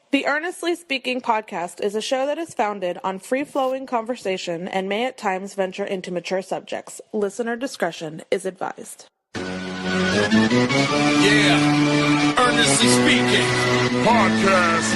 The Earnestly Speaking podcast is a show that is founded on free-flowing conversation and may at times venture into mature subjects. Listener discretion is advised. Yeah, Earnestly Speaking podcast.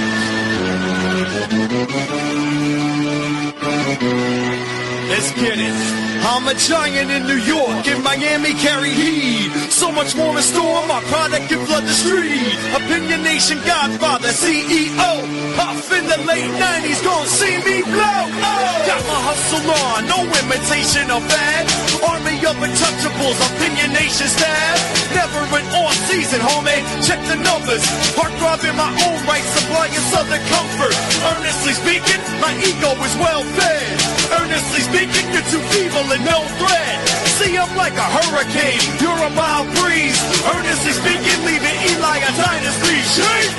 Let's get it. I'm a giant in New York, in Miami carry heat. So much more in store, my product can flood the street. Opinion Nation Godfather, CEO. Puff in the late 90s, gon' see me blow. Oh. Got my hustle on, no imitation of bad. Army of untouchables, Opinion Nation staff. Never an off season, homie, check the numbers. Heart throb in my own right, supplying southern comfort. Earnestly speaking, my ego is well fed. Earnestly speaking, you're too evil and no threat. See, I'm like a hurricane, you're a mild breeze. Earnestly speaking, leaving Eli a dynasty. Shake!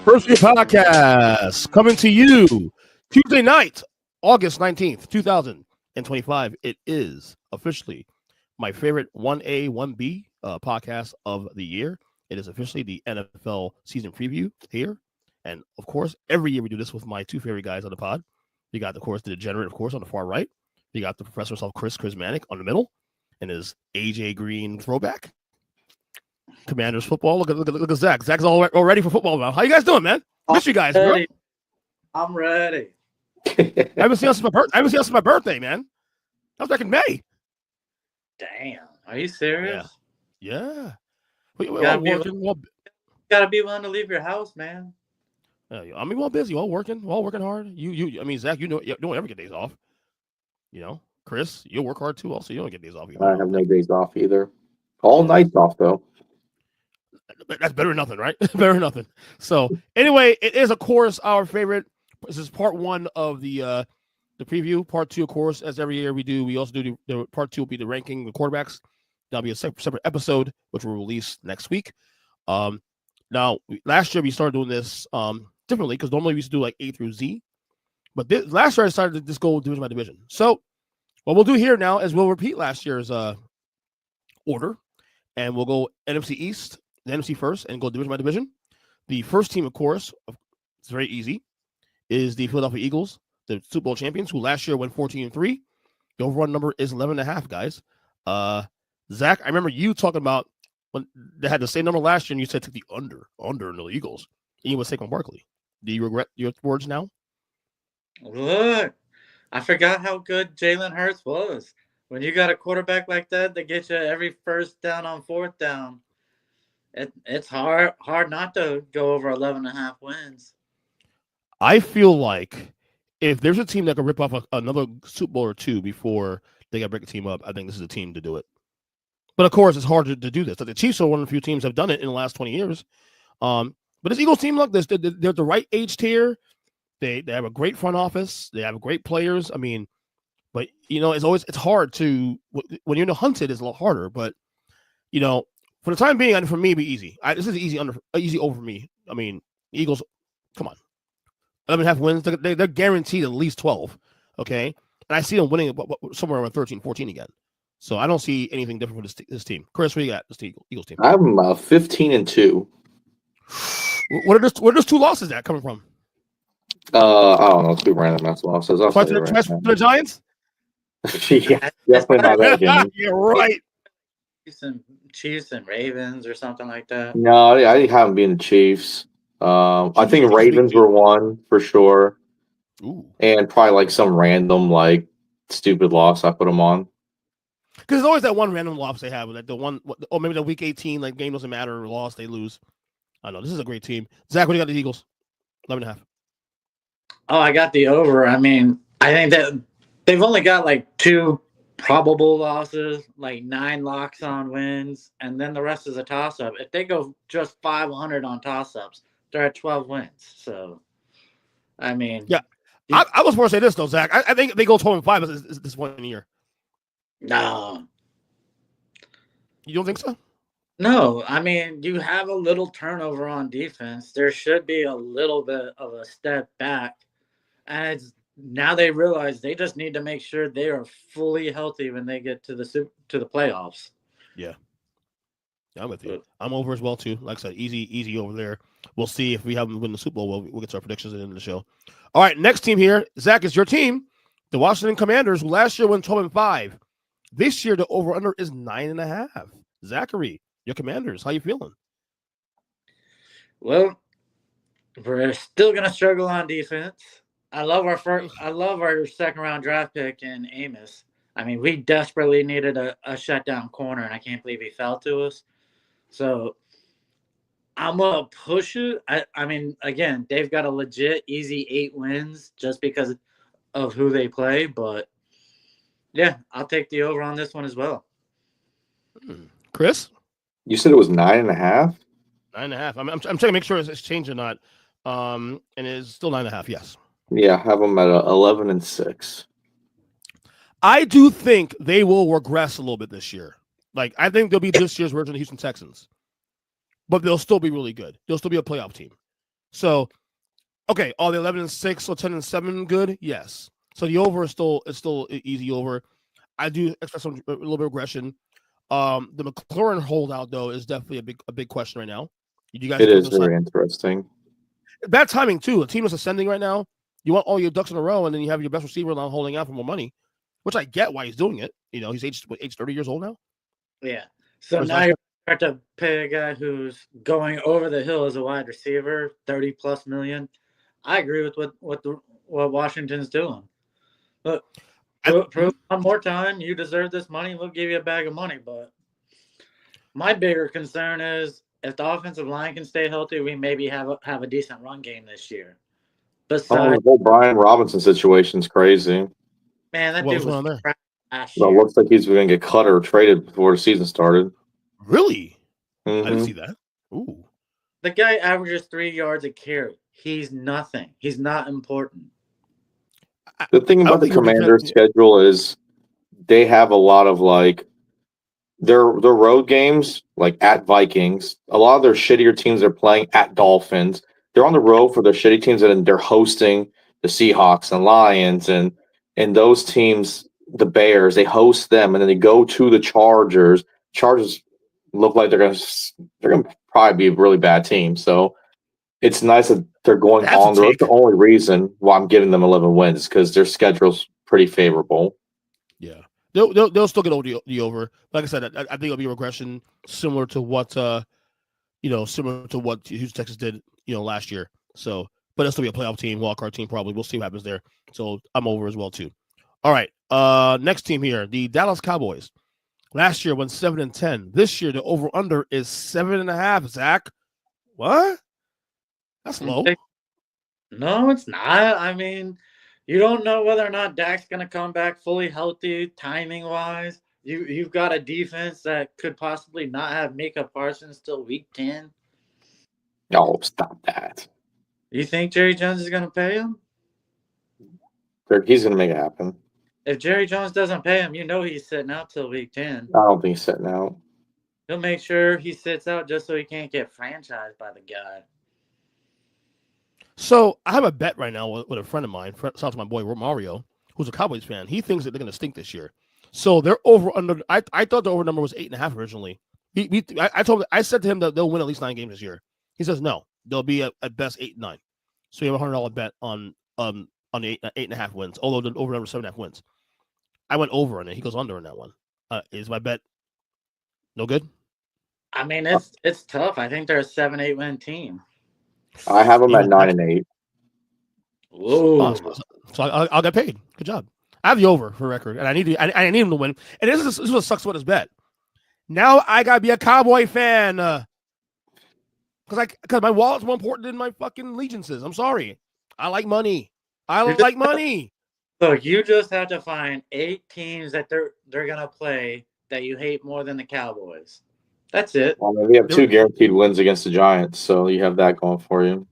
First Year Podcast coming to you Tuesday night, August 19th, 2025. It is officially my favorite 1A, 1B podcast of the year. It is officially the NFL season preview here. And, of course, every year we do this with my two favorite guys on the pod. You got, of course, the Degenerate, of course, on the far right. You got the professor himself, Krizmanic, on the middle. And his AJ Green throwback. Commanders football. Look at Zack. Zack's all ready for football now. How you guys doing, man? Miss you guys, bro. I'm ready. I haven't seen us since my birthday, man. That was back in May. Damn. Are you serious? Yeah. You gotta be willing to leave your house, man. I mean, we're all busy, all working hard. I mean, Zack, you don't ever get days off. You know, Kris, you work hard too. Also, you don't get days off either. I have no days off either. All nights off though. That's better than nothing, right? Better than nothing. So anyway, it is of course our favorite. This is part one of the preview. Part two, of course, as every year we do. We also do the part two will be the ranking the quarterbacks. That'll be a separate episode, which will release next week. Now, last year we started doing this differently because normally we used to do like A through Z. But last year I decided to just go division by division. So what we'll do here now is we'll repeat last year's order. And we'll go NFC East, the NFC first, and go division by division. The first team, of course, it's very easy, is the Philadelphia Eagles, the Super Bowl champions, who last year went 14-3. The overall number is 11.5, guys. Zack, I remember you talking about when they had the same number last year, and you said took the under in the Eagles. And you would take on Barkley. Do you regret your words now? Look, I forgot how good Jalen Hurts was. When you got a quarterback like that get you every first down on fourth down, it's hard not to go over 11.5 wins. I feel like if there's a team that can rip off another Super Bowl or two before they got to break a team up, I think this is the team to do it. But, of course, it's hard to do this. The Chiefs are one of the few teams that have done it in the last 20 years. But this Eagles team, look, they're the right age tier. They have a great front office. They have great players. I mean, but, you know, it's hard to – when you're in the hunted, it's a lot harder. But, you know, for the time being, for me, it'd be easy. This is easy over for me. I mean, Eagles, come on. 11.5 wins. They're guaranteed at least 12, okay? And I see them winning somewhere around 13, 14 again. So I don't see anything different for this team. Kris, what do you got? This Eagles team. I'm 15-2. What are those two losses that coming from? I don't know. 2 random ass losses. To the Giants? Yeah, definitely not that game. You're right. Chiefs and Ravens or something like that. No, I haven't been the Chiefs. I think Ravens were one for sure. Ooh. And probably like some random like stupid loss I put them on. Because there's always that one random loss they have, like the one, or maybe the week 18, like game doesn't matter, loss, they lose. I don't know. This is a great team. Zack, what do you got the Eagles? 11.5. Oh, I got the over. I mean, I think that they've only got like 2 probable losses, like 9 locks on wins, and then the rest is a toss-up. If they go just 500 on toss-ups, they're at 12 wins. So, I mean. Yeah. I was going to say this, though, Zack. I think they go 12-5 at this point in the year. No. You don't think so? No. I mean, you have a little turnover on defense. There should be a little bit of a step back. And now they realize they just need to make sure they are fully healthy when they get to the playoffs. Yeah. I'm with you. I'm over as well too. Like I said, easy over there. We'll see if we have them win the Super Bowl. We'll get to our predictions at the end of the show. All right, next team here. Zach, is your team. The Washington Commanders, who last year went 12-5. This year, the over-under is 9.5. Zachary, your Commanders, how you feeling? Well, we're still gonna struggle on defense. I love our second round draft pick in Amos. I mean, we desperately needed a shutdown corner, and I can't believe he fell to us. So I'm gonna push it. I mean, again, they've got a legit easy 8 wins just because of who they play, but yeah, I'll take the over on this one as well. Kris? You said it was 9.5? 9.5. I'm trying to make sure it's changed or not. And it's still 9.5, yes. Yeah, have them at 11-6. I do think they will regress a little bit this year. Like, I think they'll be this year's version of the Houston Texans. But they'll still be really good. They'll still be a playoff team. So, okay, are they 11-6 or 10-7 good? Yes. So the over is still easy over. I do expect a little bit of regression. The McLaurin holdout though is definitely a big question right now. You guys, it is very interesting. Bad timing too. A team is ascending right now. You want all your ducks in a row, and then you have your best receiver now holding out for more money, which I get why he's doing it. You know, he's age 30 years old now. Yeah. So now you start to pay a guy who's going over the hill as a wide receiver, $30+ million. I agree with what Washington's doing. Look, prove one more time you deserve this money. We'll give you a bag of money. But my bigger concern is if the offensive line can stay healthy, we maybe have a decent run game this year. Besides, the whole Brian Robinson situation's crazy. Man, that dude was crap last year. Well, it looks like he's going to get cut or traded before the season started. Really? Mm-hmm. I didn't see that. Ooh. The guy averages 3 yards a carry. He's nothing. He's not important. The thing about the Commanders' schedule is they have a lot of like their road games, like at Vikings. A lot of their shittier teams are playing at Dolphins. They're on the road for their shitty teams, and they're hosting the Seahawks and Lions and those teams, the Bears. They host them, and then they go to the Chargers. Chargers look like they're gonna probably be a really bad team. So it's nice that they're going on the road. The only reason why I'm giving them 11 wins because their schedule's pretty favorable. Yeah, they'll still get the over. Like I said, I think it'll be a regression similar to what Houston Texas did last year. So, but it'll still be a playoff team, wildcard team probably. We'll see what happens there. So I'm over as well too. All right, next team here, the Dallas Cowboys. Last year went 7-10. This year the over under is 7.5. Zach, what? That's low. No, it's not. I mean, you don't know whether or not Dak's going to come back fully healthy, timing-wise. You've got a defense that could possibly not have Micah Parsons till week 10. No, stop that. You think Jerry Jones is going to pay him? He's going to make it happen. If Jerry Jones doesn't pay him, he's sitting out till week 10. I don't think he's sitting out. He'll make sure he sits out just so he can't get franchised by the guy. So I have a bet right now with a friend of mine. Shout out to my boy Mario, who's a Cowboys fan. He thinks that they're going to stink this year. So they're over under. I thought the over number was 8.5 originally. I said to him that they'll win at least 9 games this year. He says no, they'll be at best 8-9. So you have $100 bet on the 8.5 wins. Although the over number is 7.5 wins. I went over on it. He goes under on that one. Is my bet no good? I mean, it's tough. I think they're a 7-8 win team. I have them at 9-8. Whoa! So I'll get paid. Good job. I have the over for record, and I need him to win. And this is what sucks about his bet. Now I gotta be a Cowboy fan because my wallet's more important than my fucking allegiances. I'm sorry. I like money. Like money. So you just have to find 8 teams that they're gonna play that you hate more than the Cowboys. That's it. Well, we have 2 guaranteed wins against the Giants, so you have that going for you.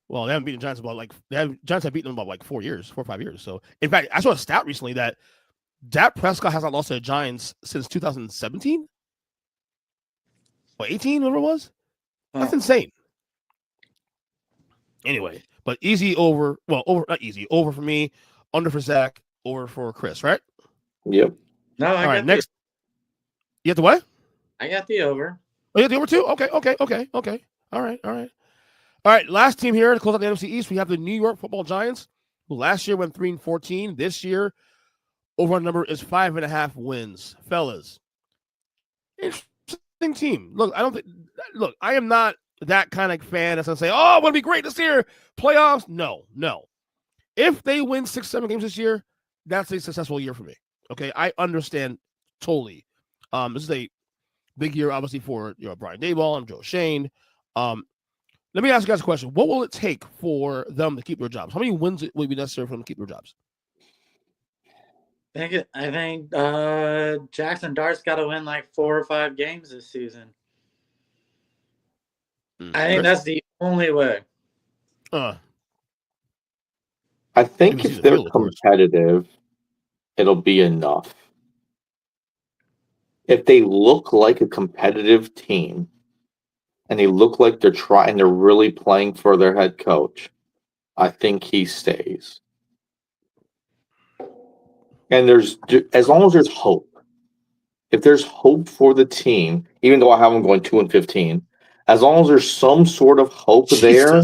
Well, they haven't beaten the Giants Giants have beaten them about 4 or 5 years. So, in fact, I saw a stat recently that Dak Prescott has not lost to the Giants since 2017 or 18, whatever it was. That's insane. Anyway, but easy over. Well, over not easy. Over for me. Under for Zach. Over for Kris. Right? Yep. No. All right. Next. You have the what? I got the over. Oh, yeah, they were 2? Okay. All right. Last team here to close out the NFC East, we have the New York Football Giants, who last year went 3-14. This year, over number is 5.5 wins. Fellas, interesting team. Look, I am not that kind of fan that's going to say, oh, it's going to be great this year. Playoffs? No. If they win 6-7 games this year, that's a successful year for me. Okay, I understand totally. This is a big year, obviously, for Brian Daboll and Joe Shane. Let me ask you guys a question. What will it take for them to keep their jobs? How many wins will be necessary for them to keep their jobs? I think Jackson Dart's got to win like 4 or 5 games this season. I think that's the only way. I think if they're competitive, it'll be enough. If they look like a competitive team and they look like they're really playing for their head coach, I think he stays. And as long as there's hope, if there's hope for the team, even though I have them going 2-15, as long as there's some sort of hope there,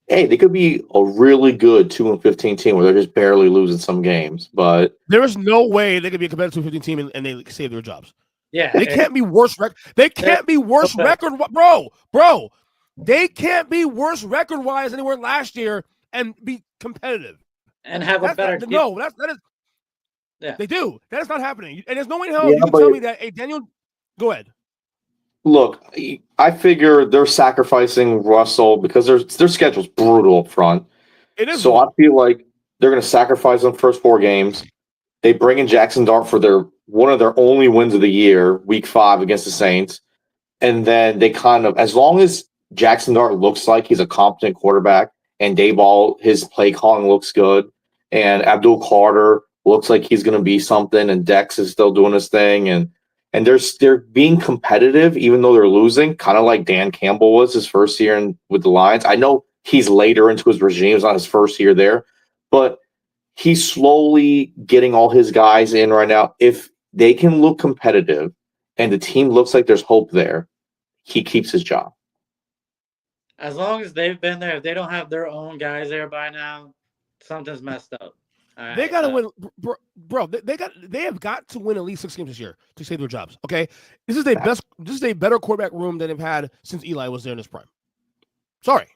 hey, they could be a really good 2-15 team where they're just barely losing some games. But there is no way they could be a competitive 2-15 team and they save their jobs. Yeah, they can't be worse. They can't be worse record, bro. They can't be worse record wise than they were last year and be competitive and have a better. No, that is. Yeah, they do. That is not happening. And there's no way in hell you can tell me that. Hey, Daniel, go ahead. Look, I figure they're sacrificing Russell because their schedule's brutal up front. It is. So I feel like they're going to sacrifice them first 4 games. They bring in Jackson Dart for one of their only wins of the year, week 5 against the Saints. And then they kind of, as long as Jackson Dart looks like he's a competent quarterback and Daboll, his play calling looks good, and Abdul Carter looks like he's going to be something, and Dex is still doing his thing, and they're being competitive even though they're losing, kind of like Dan Campbell was his first year with the Lions. I know he's later into his regime. It's not his first year there, but he's slowly getting all his guys in right now. If they can look competitive and the team looks like there's hope there, he keeps his job. As long as they've been there, if they don't have their own guys there by now, something's messed up. They got to win, bro. They have got to win at least 6 games this year to save their jobs. Okay, this is a better quarterback room than they've had since Eli was there in his prime. Sorry.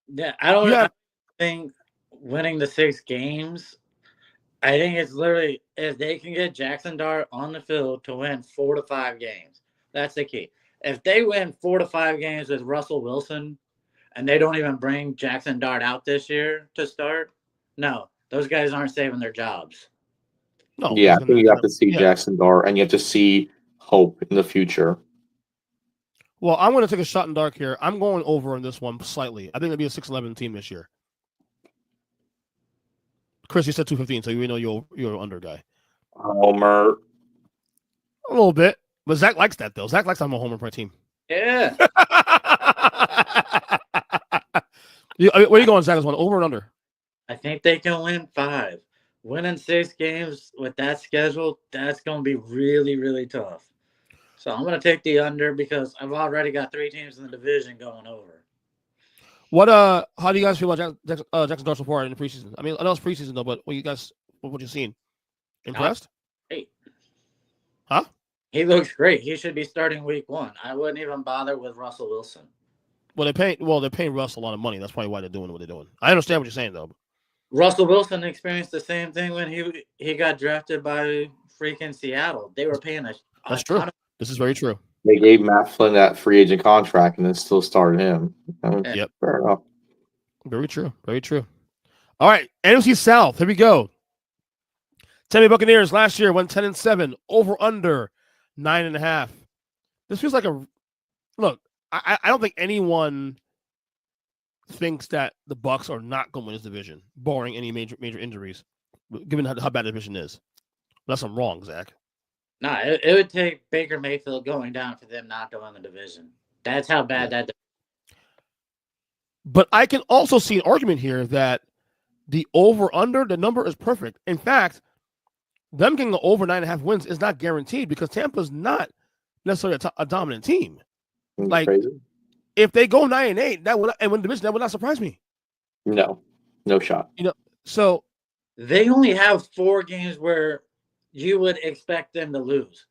Yeah, I don't think winning the 6 games. I think it's literally if they can get Jackson Dart on the field to win 4 to 5 games. That's the key. If they win 4 to 5 games with Russell Wilson, and they don't even bring Jackson Dart out this year to start, no. Those guys aren't saving their jobs. No. Yeah, I think you have to see Jackson Dart, and you have to see hope in the future. Well, I'm going to take a shot in dark here. I'm going over on this one slightly. I think it'll be a 6-11 team this year. Kris, you said 2-15, so you know you're an under guy. Homer. A little bit. But Zack likes that, though. Zack likes I'm a homer per team. Yeah. Where are you going, Zack? Is one over and under? I think they can win 5. Winning 6 games with that schedule, that's going to be really, really tough. So I'm going to take the under because I've already got 3 teams in the division going over. How do you guys feel about Jackson Dart so far in the preseason? I mean, I know it's preseason though, but what you seen? Impressed? Great. Huh? He looks great. He should be starting week 1. I wouldn't even bother with Russell Wilson. Well, they're paying Russ a lot of money. That's probably why they're doing what they're doing. I understand what you're saying though. Russell Wilson experienced the same thing when he got drafted by freaking Seattle. They were paying That's true. This is very true. They gave Matt Flynn that free agent contract and then still started him. Yep. Fair enough. Very true. Very true. All right. NFC South. Here we go. Tampa Bay Buccaneers last year went 10-7, over under 9.5. This feels like look. I don't think anyone thinks that the Bucs are not going to win this division, barring any major injuries, given how bad the division is. Unless I'm wrong, Zack. Nah, it would take Baker Mayfield going down for them not to win the division. That's how bad that. But I can also see an argument here that the over-under, the number is perfect. In fact, them getting the over 9.5 wins is not guaranteed because Tampa's not necessarily a dominant team. That's like crazy. If they go 9-8, that would and win the division, that would not surprise me. No shot. So they only have 4 games where you would expect them to lose.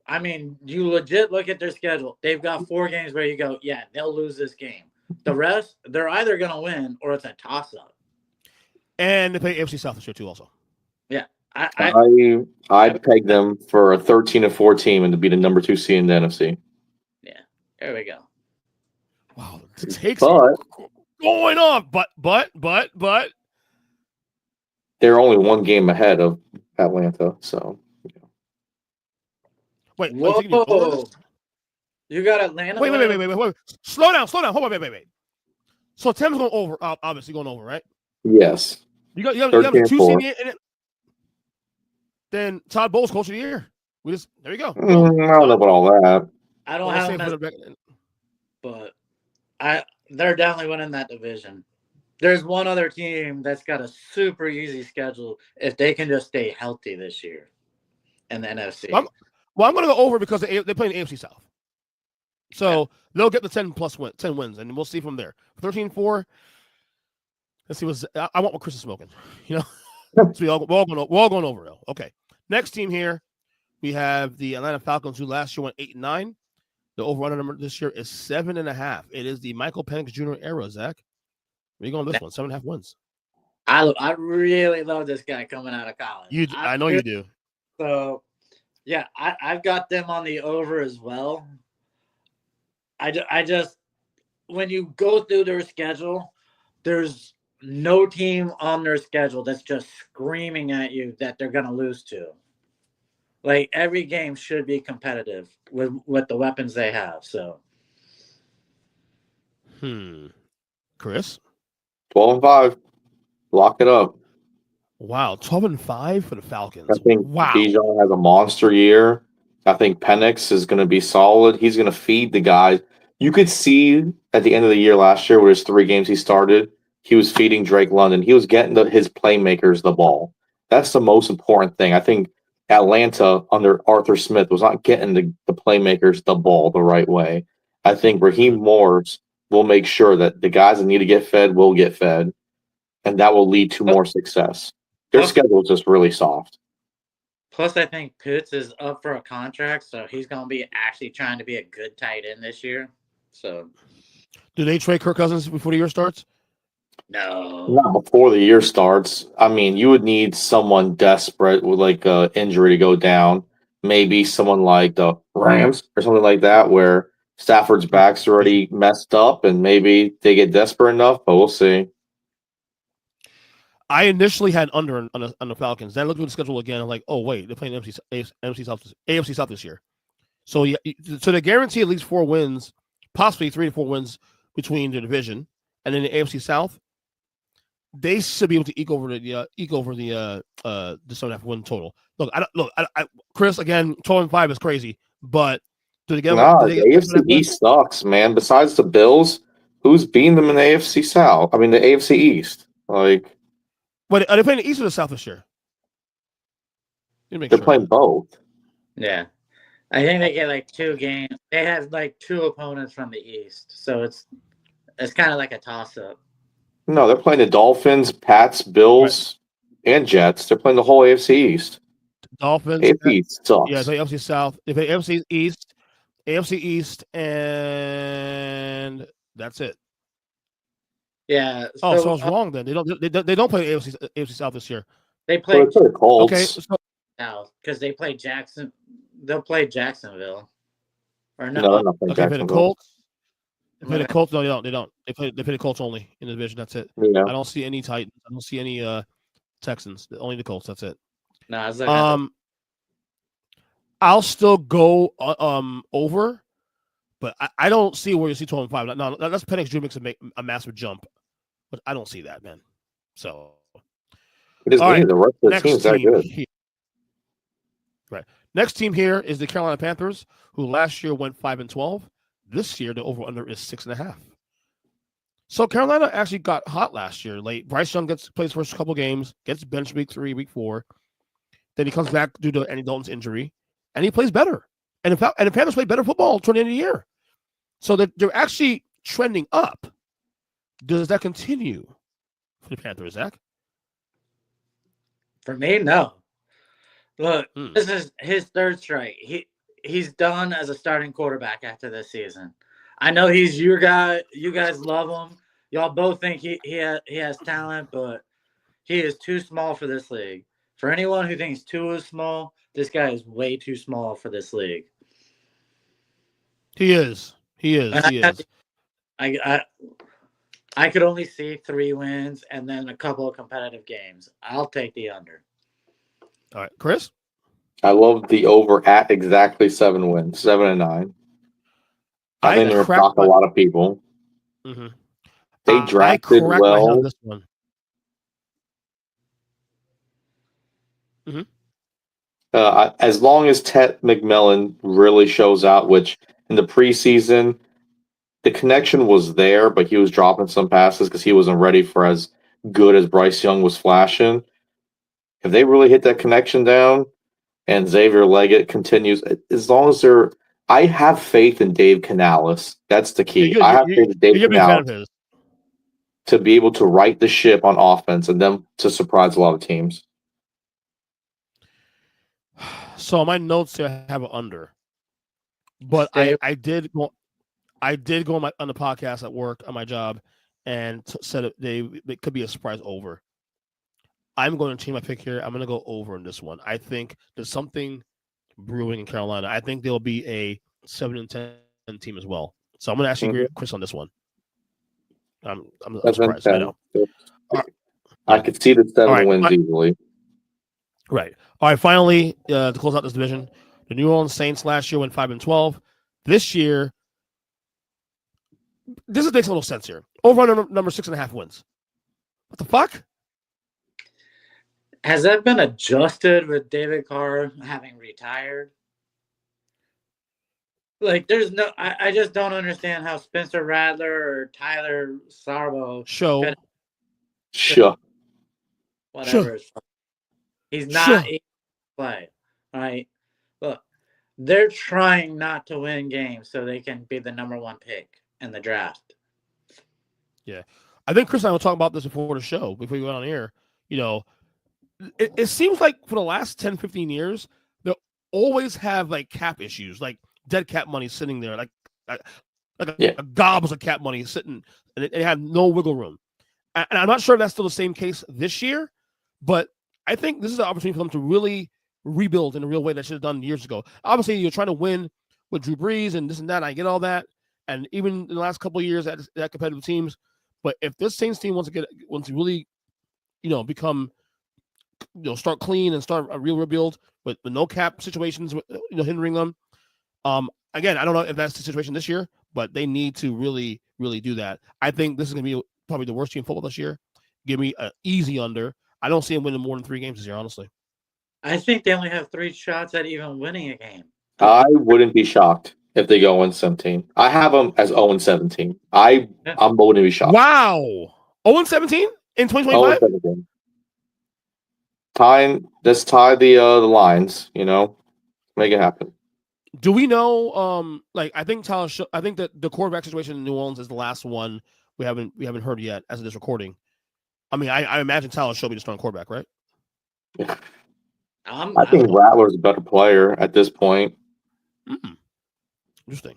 I mean, you legit look at their schedule. They've got 4 games where you go, yeah, they'll lose this game. The rest, they're either going to win or it's a toss-up. And they play AFC South this year too, also. Yeah, I'd peg them for a 13-4 team and to be the number 2 seed in the NFC. Yeah, there we go. Wow, the takes going on, but they're only 1 game ahead of Atlanta, so. Wait, whoa! You got Atlanta. Wait. Slow down. Hold on, wait. So Tim's going over, obviously going over, right? Yes. You have a 2 seed in it. Then Todd Bowles coach of the year. There you go. I don't know about all that. I don't have them, but they're definitely winning that division. There's one other team that's got a super easy schedule if they can just stay healthy this year in the NFC. I'm going to go over because they play in the AFC South. So they'll get the 10 wins, and we'll see from there. 13-4. Let's see I want what Kris is smoking. So we're all going over though. Okay. Next team here, we have the Atlanta Falcons, who last year went 8-9. The over-under number this year is 7.5. It is the Michael Penix Jr. era, Zach. Where are you going with this one? 7.5 wins. I really love this guy coming out of college. I know you do. So, yeah, I've got them on the over as well. I just, when you go through their schedule, there's no team on their schedule that's just screaming at you that they're going to lose to. Like, every game should be competitive with the weapons they have. So, Kris? 12-5. Lock it up. Wow, 12-5 for the Falcons. I think Bijan has a monster year. I think Penix is going to be solid. He's going to feed the guys. You could see at the end of the year last year, where his 3 games he started, he was feeding Drake London. He was getting his playmakers the ball. That's the most important thing. I think Atlanta under Arthur Smith was not getting the playmakers the ball the right way. I think Raheem Morris will make sure that the guys that need to get fed will get fed, and that will lead to more success. Their schedule is just really soft. Plus, I think Pitts is up for a contract, so he's going to be actually trying to be a good tight end this year. So, do they trade Kirk Cousins before the year starts? No. Not before the year starts. I mean, you would need someone desperate with like an injury to go down. Maybe someone like the Rams or something like that, where Stafford's back's already messed up and maybe they get desperate enough, but we'll see. I initially had under on the Falcons. Then I looked at the schedule again. I'm like, oh, wait, they're playing AFC South this year. So they guarantee at least 4 wins, possibly 3 to 4 wins between the division. And then the AFC South, they should be able to eke over the 7.5 win total. Kris, again, 12-5 is crazy, but the AFC East sucks, man. Besides the Bills, who's beating them in the AFC South? I mean, the AFC East. Like, but are they playing the East or the South this year? They're playing both. Yeah, I think they get like 2 games. They have like 2 opponents from the East, so it's kind of like a toss-up. No, they're playing the Dolphins, Pats, Bills, and Jets. They're playing the whole AFC East. Dolphins. AFC East sucks. Yeah, they AFC South. They play AFC East, and that's it. Yeah. So I was wrong then. They don't play AFC South this year. They play the Colts. Okay, so now because they play Jackson. They'll play Jacksonville. Or no? No, not okay, play the Colts. They play the Colts. No, they don't. They play the Colts only in the division. That's it. Yeah. I don't see any Titans. I don't see any Texans. Only the Colts. That's it. No, it's like I'll still go over, but I don't see where you see 12-5. No, that's Penix Jr. makes a massive jump, but I don't see that, man. So it is the rest of the team's that good. Right. Next team here is the Carolina Panthers, who last year went 5-12. This year, the over-under is 6.5. So Carolina actually got hot last year late. Bryce Young plays first couple games, gets benched week 3, week 4. Then he comes back due to Andy Dalton's injury, and he plays better. And the Panthers play better football toward the end of the year. So that they're actually trending up. Does that continue for the Panthers, Zach? For me, no. Look, this is his third straight. He's done as a starting quarterback after this season. I know he's your guy. You guys love him. Y'all both think he has talent, but he is too small for this league. For anyone who thinks 2 is small, this guy is way too small for this league. He is. I could only see 3 wins and then a couple of competitive games. I'll take the under. All right, Kris? I love the over at exactly 7 wins, 7-9. I think they're going to shock a lot of people. Mm-hmm. They drafted well. This one. Mm-hmm. As long as Ted McMillan really shows out, which in the preseason, the connection was there, but he was dropping some passes because he wasn't ready for as good as Bryce Young was flashing. If they really hit that connection down and Xavier Leggett continues, as long as they're – I have faith in Dave Canales. That's the key. I have faith in Dave Canales to be able to right the ship on offense and then to surprise a lot of teams. So my notes here have an under. But I did go on the podcast at work on my job and said it could be a surprise over. I'm going to change my pick here. I'm going to go over in this one. I think there's something brewing in Carolina. I think there'll be a 7-10 team as well. So I'm going to actually agree with Kris on this one. I'm surprised. I know. I could see the 7 wins easily. Right. All right. Finally, to close out this division, the New Orleans Saints last year went 5-12. This year, this makes a little sense here. Over number 6.5 wins. What the fuck? Has that been adjusted with David Carr having retired? Like, there's no. I just don't understand how Spencer Rattler or Tyler Sarbo whatever. He's not able to play. Right? Look, they're trying not to win games so they can be the number 1 pick in the draft. Yeah. I think Kris and I will talk about this before the show, before we go on air. You know, it seems like for the last 10, 15 years, they always have like cap issues, like dead cap money sitting there, like a gobs of cap money sitting, and they have no wiggle room. And I'm not sure if that's still the same case this year, but I think this is an opportunity for them to really rebuild in a real way that should have done years ago. Obviously, you're trying to win with Drew Brees and this and that. I get all that, and even in the last couple of years, that competitive teams. But if this Saints team wants to really, become, start clean and start a real rebuild with no cap situations, hindering them. Again, I don't know if that's the situation this year, but they need to really, really do that. I think this is going to be probably the worst team in football this year. Give me an easy under. I don't see them winning more than 3 games this year, honestly. I think they only have 3 shots at even winning a game. I wouldn't be shocked if they go 0-17. I have them as 0-17. I'm going to be shocked. Wow. 0-17 in 2025? 0-17. Let's tie the lines, make it happen. Do we know, I think I think that the quarterback situation in New Orleans is the last one we haven't heard yet as of this recording. I mean, I imagine Tyler Shelby the starting quarterback, right? Yeah. I think Rattler's a better player at this point. Interesting.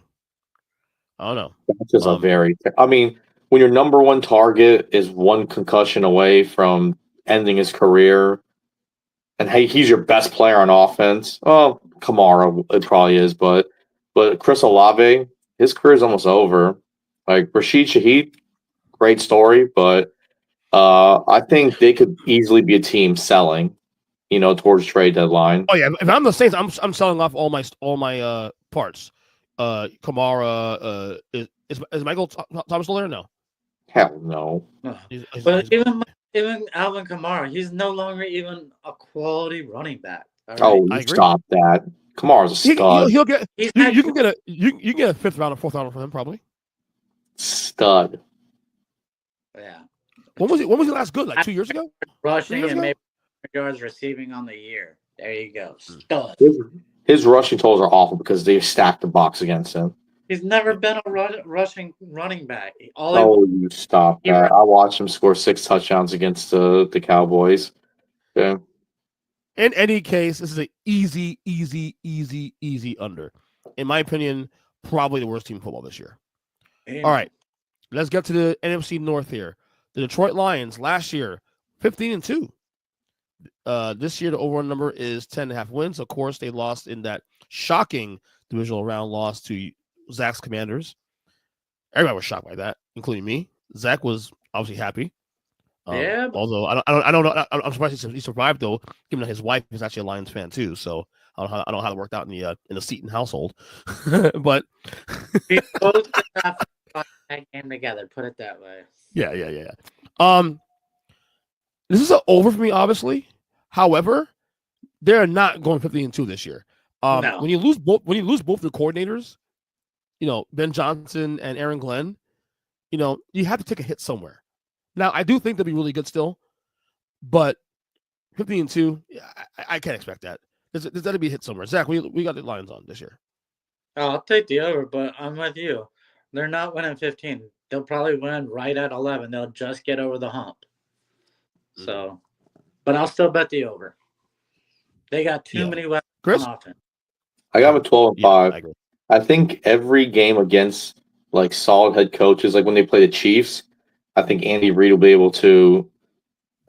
I don't know. That's just when your number 1 target is 1 concussion away from ending his career, and hey, he's your best player on offense. Well, Kamara, it probably is, but Chris Olave, his career is almost over. Like Rashid Shaheed, great story, but I think they could easily be a team selling, towards trade deadline. Oh yeah, if I'm the Saints, I'm selling off all my parts. Kamara, is Michael Thomas still there? No. Hell no. But even Alvin Kamara, he's no longer even a quality running back. Right? Oh, stop that! Kamara's a stud. He'll get. You can get a 5th round or 4th rounder for him probably. Stud. Yeah. When was he last good? Like 2 years ago? Rushing and maybe yards receiving on the year. There you go. Stud. his rushing totals are awful because they stacked the box against him. He's never been a rushing running back. You stop that. I watched him score 6 touchdowns against the Cowboys. Okay. In any case, this is an easy under. In my opinion, probably the worst team in football this year. Damn. All right, let's get to the NFC North here. The Detroit Lions last year, 15-2. This year, the overall number is 10.5 wins. Of course, they lost in that shocking divisional round loss to Zack's Commanders. Everybody was shocked by that, including me. Zack was obviously happy. Although I don't know. I'm surprised he survived though, given that his wife is actually a Lions fan too. So I don't know how it worked out in the Seton household. But we both did not that game together. Put it that way. Yeah. This is an over for me, obviously. However, they're not going 15-2 this year. No. When you lose both the coordinators, Ben Johnson and Aaron Glenn, you have to take a hit somewhere. Now, I do think they'll be really good still, but 15-2, I can't expect that. There's got to be a hit somewhere. Zach, we got the Lions on this year. I'll take the over, but I'm with you. They're not winning 15. They'll probably win right at 11. They'll just get over the hump. So, but I'll still bet the over. They got too many weapons Kris? on offense. I got them 12-5. I think every game against like solid head coaches, like when they play the Chiefs, I think Andy Reid will be able to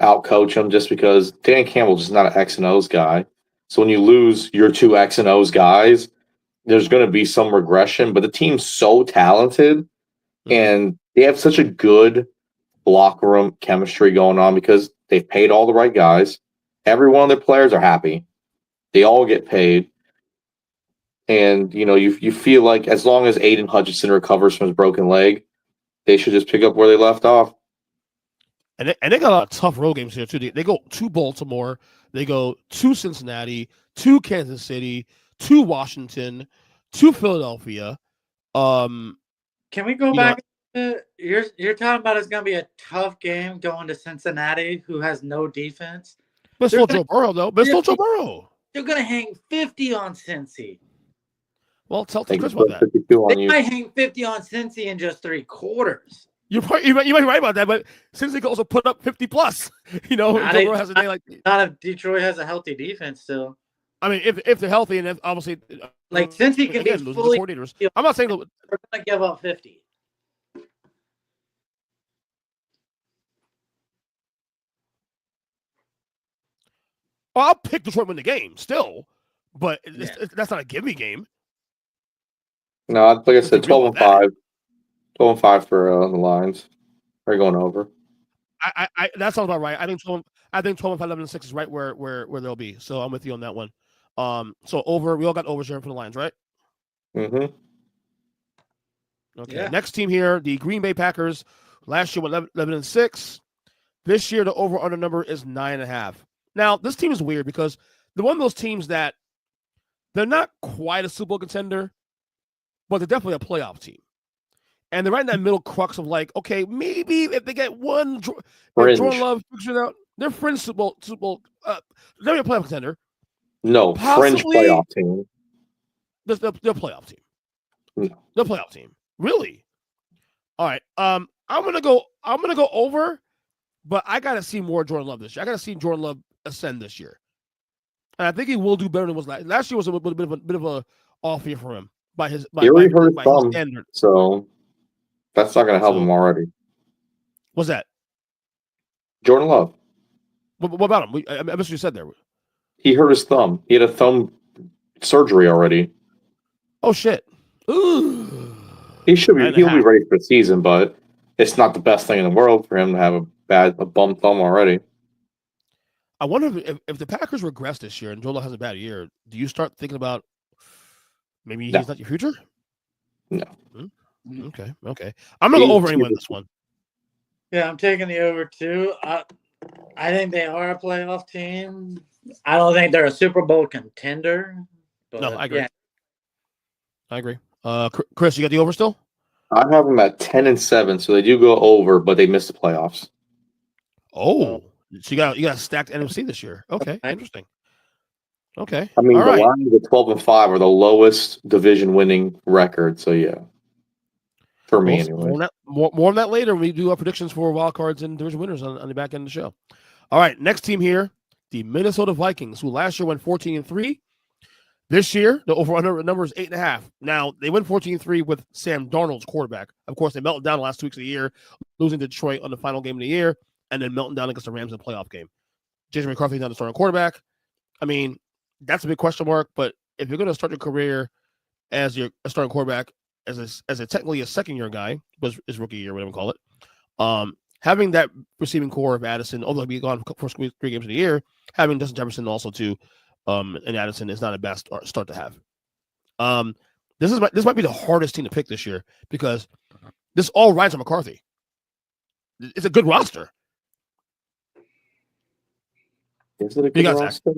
outcoach them just because Dan Campbell's just not an X and O's guy. So when you lose your 2 X and O's guys, there's going to be some regression. But the team's so talented, and they have such a good locker room chemistry going on because they've paid all the right guys. Every one of their players are happy. They all get paid. And, you feel like as long as Aiden Hutchinson recovers from his broken leg, they should just pick up where they left off. And they got a lot of tough road games here, too. They go to Baltimore. They go to Cincinnati, to Kansas City, to Washington, to Philadelphia. Can we go back? You're talking about it's going to be a tough game going to Cincinnati, who has no defense. But still Joe Burrow, though. But still Joe Burrow. They're going to hang 50 on Cincy. Well, tell Kris about that. They might hang 50 on Cincy in just 3 quarters. You might be right about that, but Cincy could also put up 50 plus. Joe Burrow has a day like. Not if Detroit has a healthy defense still. I mean, if they're healthy and if obviously, like Cincy can be fully. Coordinators. I'm not saying they're going to give up 50. Well, I'll pick Detroit win the game still, but that's not a give me game. No, like I said, 12-5. 12-5 for the Lions. They're going over. I that sounds about right. I think 12 and 5, 11-6 is right where they'll be. So I'm with you on that one. So over, we all got overs here for the Lions, right? Mm-hmm. Okay. Yeah. Next team here, the Green Bay Packers. Last year went 11-6. This year the over/under number is 9.5. Now this team is weird because they're one of those teams that they're not quite a Super Bowl contender, but they're definitely a playoff team. And they're right in that middle crux of like, okay, maybe if they get one, Jordan Love figures it out, they're fringe Super Bowl, they're a playoff contender. No, fringe playoff team. They're a playoff team. No. They're a playoff team. Really? All right. I'm gonna go over, but I gotta see more Jordan Love this year. I gotta see Jordan Love ascend this year, and I think he will do better than was last year. Was a bit of a off year for him by his standard. So that's not gonna help him already. What's that? Jordan Love. What about him? I missed what you said there. He hurt his thumb. He had a thumb surgery already. Oh shit! Ooh. He'll be ready for the season, but it's not the best thing in the world for him to have a bum thumb already. I wonder if the Packers regress this year and Joel has a bad year, do you start thinking about maybe he's not your future? No. Okay. I'm gonna go over anyway in this one. Yeah, I'm taking the over too. I think they are a playoff team. I don't think they're a Super Bowl contender. But no, I agree. Yeah. I agree. Kris, you got the over still? I have them at 10-7, so they do go over, but they miss the playoffs. Oh, so you got a stacked NFC this year. Okay, interesting. Okay. I mean, All the right. Lions at 12-5 are the lowest division winning record. So yeah, for me anyway. More on that later. We do our predictions for wild cards and division winners on the back end of the show. All right, next team here, the Minnesota Vikings, who last year went 14-3. This year, the over-under number is 8.5. Now, they went 14-3 with Sam Darnold's quarterback. Of course, they melted down the last 2 weeks of the year, losing to Detroit on the final game of the year, and then melting down against the Rams in the playoff game. Jason McCarthy's not the starting quarterback. I mean, that's a big question mark, but if you're going to start your career as your starting quarterback, as a technically a second-year guy, was his rookie year, whatever you call it, having that receiving core of Addison, although he'll be gone for first 3 games of the year, having Justin Jefferson also too, and Addison is not a bad start to have. This might be the hardest team to pick this year because this all rides on McCarthy. It's a good roster. Is it a good roster?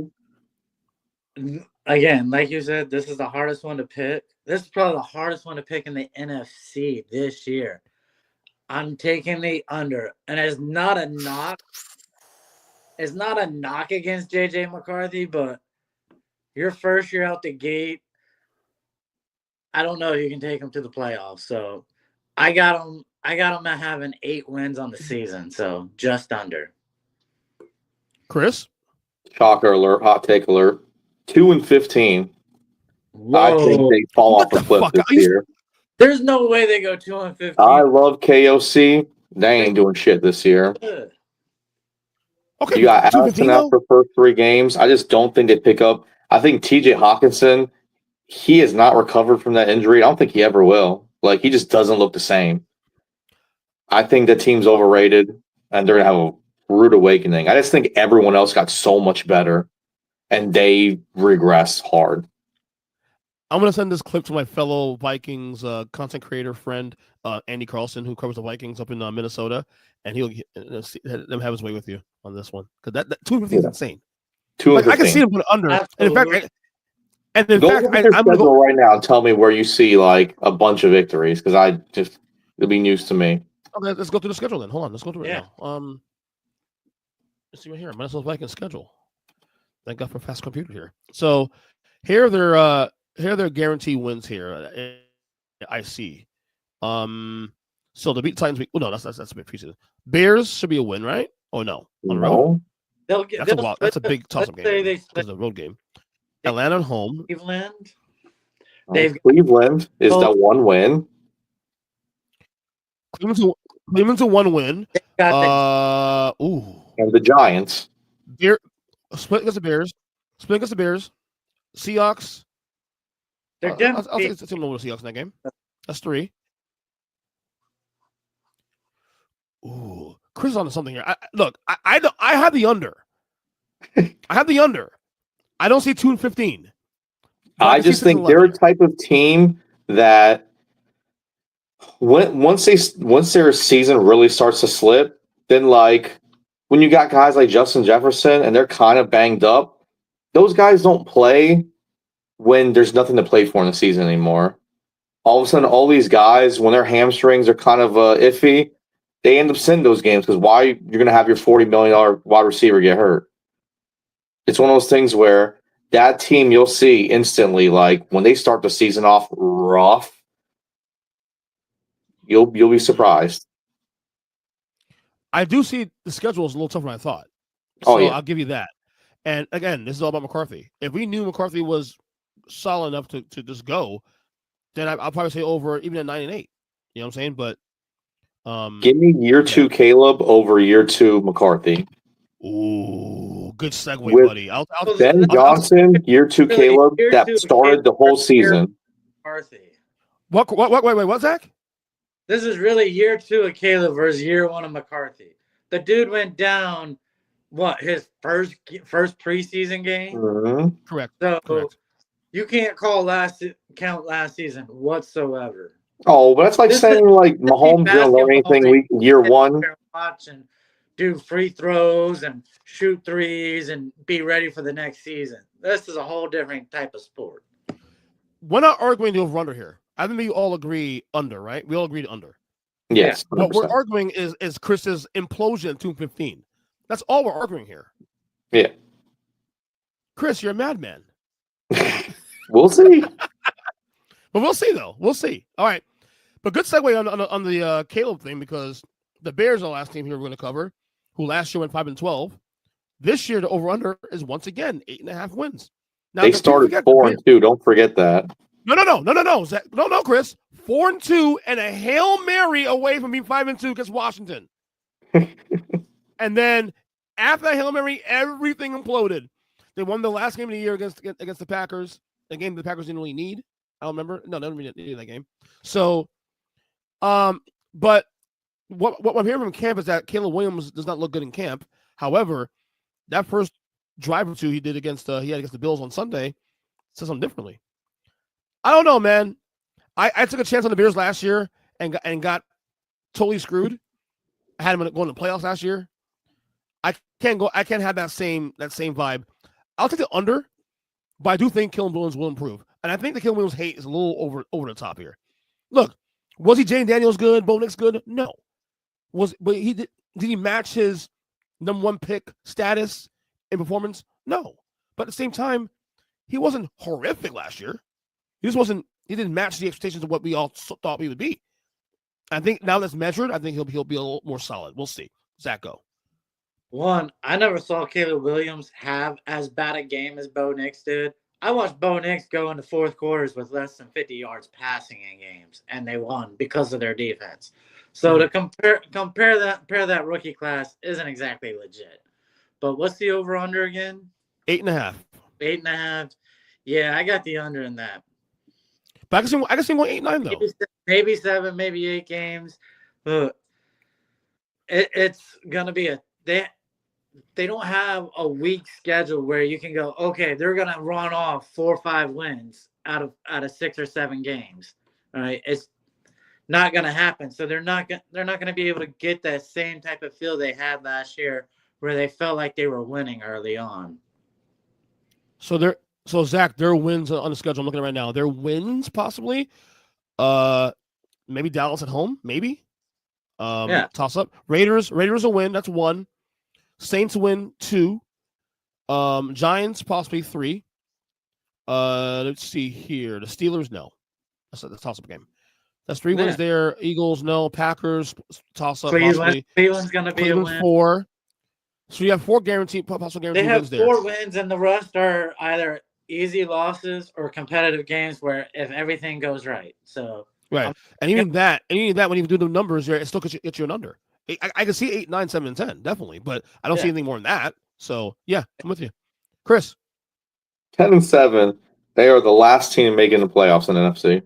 Again, like you said, this is the hardest one to pick. This is probably the hardest one to pick in the NFC this year. I'm taking the under, and it's not a knock. It's not a knock against JJ McCarthy, but your first year out the gate, I don't know if you can take him to the playoffs. So I got him at having 8 wins on the season, so just under. Kris? Shocker alert, hot take alert. 2-15. Whoa. I think they fall off a cliff this year. There's no way they go 2-15. I love KOC. They ain't doing shit this year. Okay, you got Addison out for the first 3 games. I just don't think they pick up. I think TJ Hawkinson, he has not recovered from that injury. I don't think he ever will. Like, he just doesn't look the same. I think the team's overrated, and they're going to have a rude awakening. I just think everyone else got so much better, and they regress hard. I'm going to send this clip to my fellow Vikings content creator friend, Andy Carlson, who covers the Vikings up in Minnesota, and he'll let him have his way with you on this one. Because that 2-15 is insane. 2-15. I can see him put it under. Absolutely. And in fact, I'm going to go right now and tell me where you see like a bunch of victories, because it'll be news to me. Okay, let's go through the schedule then. Hold on, let's go through it now. Let's see right here, Minnesota Vikings schedule. Thank God for fast computer here. So here are their guarantee wins here. I see. So the beat Titans. No, that's a big preseason. Bears should be a win, right? Oh no, on the road. That's a big toss-up game. Because the road game. Atlanta at home. Cleveland. Cleveland is the 1 win. Cleveland's a 1 win. And the Giants. Split against the Bears. Seahawks. I'll take the Seahawks in that game. That's 3. Ooh, Kris is on to something here. I have the under. I have the under. I don't see 2-15. I just think they're a type of team that once their season really starts to slip, then like when you got guys like Justin Jefferson and they're kind of banged up, those guys don't play when there's nothing to play for in the season anymore. All of a sudden, all these guys, when their hamstrings are kind of iffy, they end up sitting those games because why you're going to have your $40 million wide receiver get hurt? It's one of those things where that team you'll see instantly, like when they start the season off rough, you'll be surprised. I do see the schedule is a little tougher than I thought. So I'll give you that. And again, this is all about McCarthy. If we knew McCarthy was solid enough to just go, then I'll probably say over even at 9-8. You know what I'm saying? But give me year 2 Caleb over year 2 McCarthy. Ooh, good segue, with buddy. Ben Johnson, year 2 Caleb, that started the whole season. McCarthy. What, Zach? This is really year 2 of Caleb versus year 1 of McCarthy. The dude went down, his first preseason game? Mm-hmm. Correct. So Correct. You can't count last season whatsoever. Oh, but that's like saying like Mahomes didn't learn anything year 1. Watch and do free throws and shoot threes and be ready for the next season. This is a whole different type of sport. We're not arguing the over-under here. I think we all agree under, right? We all agreed under. Yes. 100%. What we're arguing is Kris's implosion at 2-15. That's all we're arguing here. Yeah. Kris, you're a madman. We'll see. But we'll see, though. We'll see. All right. But good segue on the Caleb thing, because the Bears are the last team here we're going to cover, who last year went 5-12. This year, the over-under is once again 8.5 wins. Now, they started 4-2. Don't forget that. No, Zach. No, Kris. 4-2 and a Hail Mary away from being 5-2 against Washington. And then after that Hail Mary, everything imploded. They won the last game of the year against the Packers, a game the Packers didn't really need. I don't remember. No, they didn't need that game. So, but what I'm hearing from camp is that Caleb Williams does not look good in camp. However, that first drive or two he had against the Bills on Sunday says something differently. I don't know, man. I took a chance on the Bears last year and got totally screwed. I had them going to the playoffs last year. I can't have that same vibe. I'll take the under, but I do think Caleb Williams will improve. And I think the Caleb Williams hate is a little over the top here. Look, was he Jane Daniels good? Bo Nix good? No. But did he match his number one pick status in performance? No. But at the same time, he wasn't horrific last year. He didn't match the expectations of what we all thought he would be. I think now that's measured, I think he'll be a little more solid. We'll see. Zach, go. One, I never saw Caleb Williams have as bad a game as Bo Nix did. I watched Bo Nix go into fourth quarters with less than 50 yards passing in games, and they won because of their defense. So to compare that rookie class isn't exactly legit. But what's the over-under again? 8.5. 8.5. Yeah, I got the under in that. But I can see going 8-9 though. Maybe 7, maybe 8 games. It's gonna be they don't have a weak schedule where you can go, okay, they're gonna run off 4 or 5 wins out of 6 or 7 games. All right, it's not gonna happen. So they're not gonna be able to get that same type of feel they had last year, where they felt like they were winning early on. So Zach, their wins on the schedule, I'm looking at right now. Their wins possibly, maybe Dallas at home, maybe. Toss up. Raiders a win. That's 1. Saints win 2. Giants possibly 3. Let's see here. The Steelers, no. That's a toss up game. That's 3 wins there. Eagles, no. Packers, toss up. Cleveland's gonna be a win. 4. So you have 4 possible guaranteed wins there. They have 4 wins, and the rest are either easy losses or competitive games where if everything goes right. So right, and even that when you do the numbers there, it still gets you an under. I can see 8, 9, 7, and 10 definitely, but I don't see anything more than that. So yeah, I'm with you, Kris. 10-7. They are the last team making the playoffs in the NFC.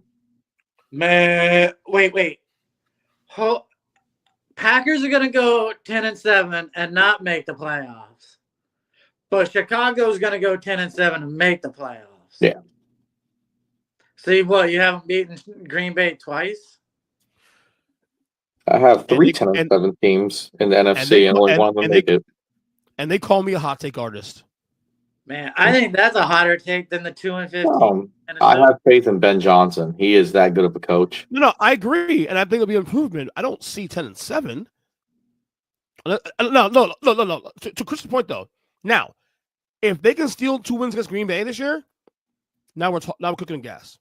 Man, wait. Packers are gonna go 10-7 and not make the playoffs, but Chicago's gonna go 10-7 and make the playoffs. Yeah. See what? You haven't beaten Green Bay twice? I have 3 10-7 teams in the NFC, and only one of them make it. And they call me a hot take artist. Man, I think that's a hotter take than the 2-15. I have faith in Ben Johnson. He is that good of a coach. No, I agree, and I think it'll be an improvement. I don't see 10-7. No. To Kris's point, though, now if they can steal 2 wins against Green Bay this year, now we're cooking gas.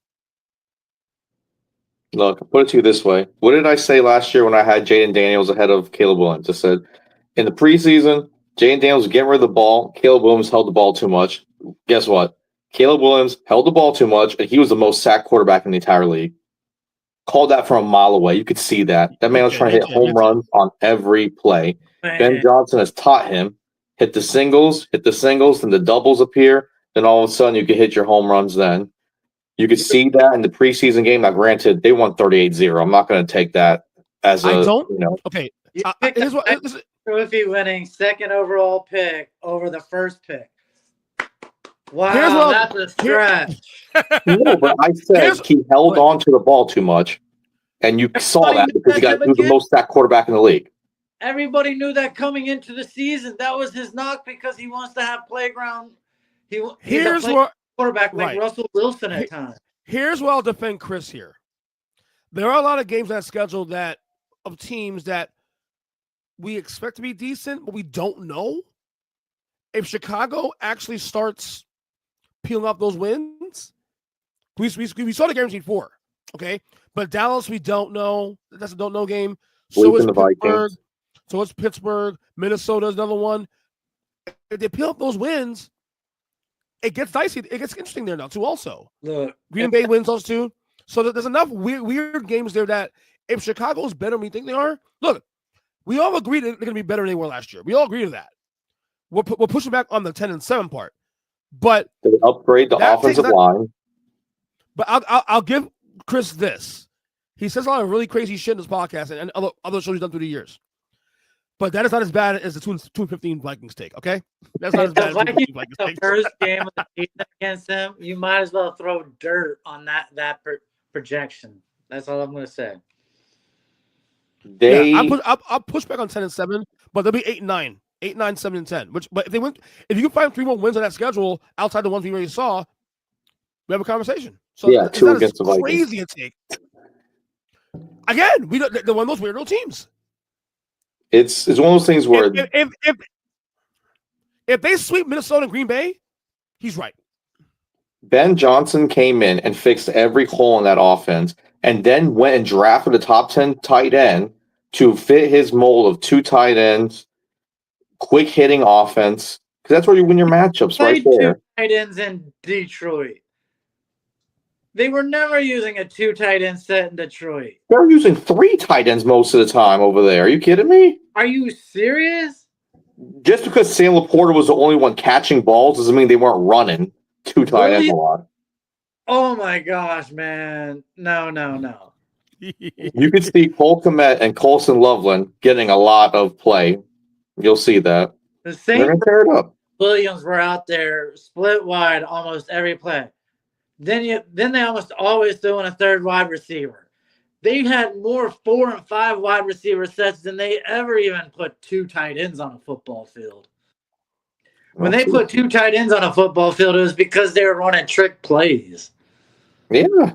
Look, I'll put it to you this way. What did I say last year when I had Jaden Daniels ahead of Caleb Williams? I said, in the preseason, Jaden Daniels was getting rid of the ball. Caleb Williams held the ball too much. Guess what? Caleb Williams held the ball too much, and he was the most sacked quarterback in the entire league. Called that from a mile away. You could see that. That man was trying to hit home runs on every play. Ben Johnson has taught him, hit the singles, then the doubles appear, then all of a sudden you can hit your home runs then. You could see that in the preseason game. Now, granted, they won 38-0. I'm not going to take that as a, Okay. Here's what trophy winning second overall pick over the first pick. Wow, that's a stretch. No, but I said he held on to the ball too much, and you saw that because he was the most sacked quarterback in the league. Everybody knew that coming into the season. That was his knock because he wants to have playground. He's a quarterback like Russell Wilson at times. Here's where I'll defend Kris here. There are a lot of games on that schedule of teams that we expect to be decent, but we don't know. If Chicago actually starts peeling off those wins. We saw the guaranteed 4, okay? But Dallas, we don't know. That's a don't know game. So is Pittsburgh. So it's Pittsburgh. Minnesota is another one. If they peel up those wins, it gets dicey. It gets interesting there now too. Also, look, Green Bay wins those 2. So there's enough weird games there that if Chicago is better than we think they are, look, we all agree that they're going to be better than they were last year. We all agree to that. We're pushing back on the 10-7 part, but they upgrade the offensive line. But I'll give Kris this. He says a lot of really crazy shit in this podcast and other shows he's done through the years. But that is not as bad as the 2-15 Vikings take, okay? That's not as bad as the Vikings take. The first game of the season against them, you might as well throw dirt on that projection. That's all I'm going to say. I'll push back on 10-7, but they'll be 8-9, 8-9, 7-10. But if you can find 3 more wins on that schedule outside the ones we already saw, we have a conversation. So yeah, 2 against the Vikings. Crazy a take. Again, they're one of those weirdo teams. It's one of those things where if they sweep Minnesota and Green Bay, he's right. Ben Johnson came in and fixed every hole in that offense, and then went and drafted a top 10 tight end to fit his mold of 2 tight ends, quick hitting offense. Because that's where you win your matchups right there. 2 tight ends in Detroit. They were never using a 2 tight end set in Detroit. They're using 3 tight ends most of the time over there. Are you kidding me? Are you serious? Just because Sam Laporta was the only one catching balls doesn't mean they weren't running 2 tight ends a lot. Oh my gosh, man. No. You could see Cole Kmet and Colson Loveland getting a lot of play. You'll see that. The same Williams were out there split wide almost every play. Then they almost always threw in a 3rd wide receiver. They had more 4 and 5 wide receiver sets than they ever even put 2 tight ends on a football field. When they put 2 tight ends on a football field, it was because they were running trick plays. Yeah.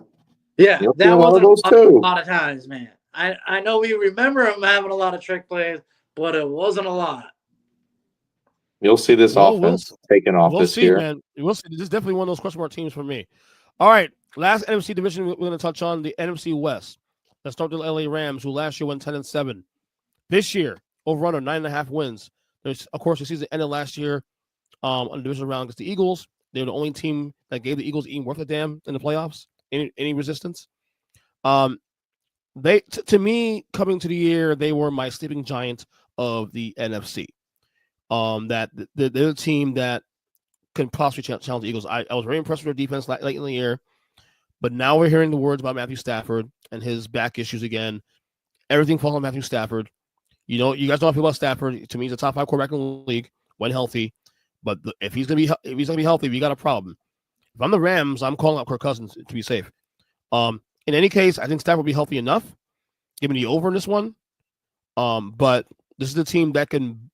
Yeah, that wasn't a lot of times, man. I know we remember them having a lot of trick plays, but it wasn't a lot. You'll see this offense taking off this year. Man. We'll see. This is definitely one of those question mark teams for me. All right, last NFC division we're going to touch on, the NFC West. Let's start with the LA Rams, who last year went 10-7. This year, over under 9.5 wins. There's, of course, the season ended last year on the division round against the Eagles. They were the only team that gave the Eagles even worth a damn in the playoffs. Any resistance? They to me, coming to the year, they were my sleeping giant of the NFC. That they're the team that can possibly challenge the Eagles. I was very impressed with their defense late in the year, but now we're hearing the words about Matthew Stafford and his back issues again. Everything falls on Matthew Stafford. You know, you guys know how I feel about Stafford. To me, he's a top 5 quarterback in the league when healthy. But if he's gonna be healthy, we got a problem. If I'm the Rams, I'm calling out Kirk Cousins to be safe. In any case, I think Stafford will be healthy enough. Give me the over in this one. But this is the team that can.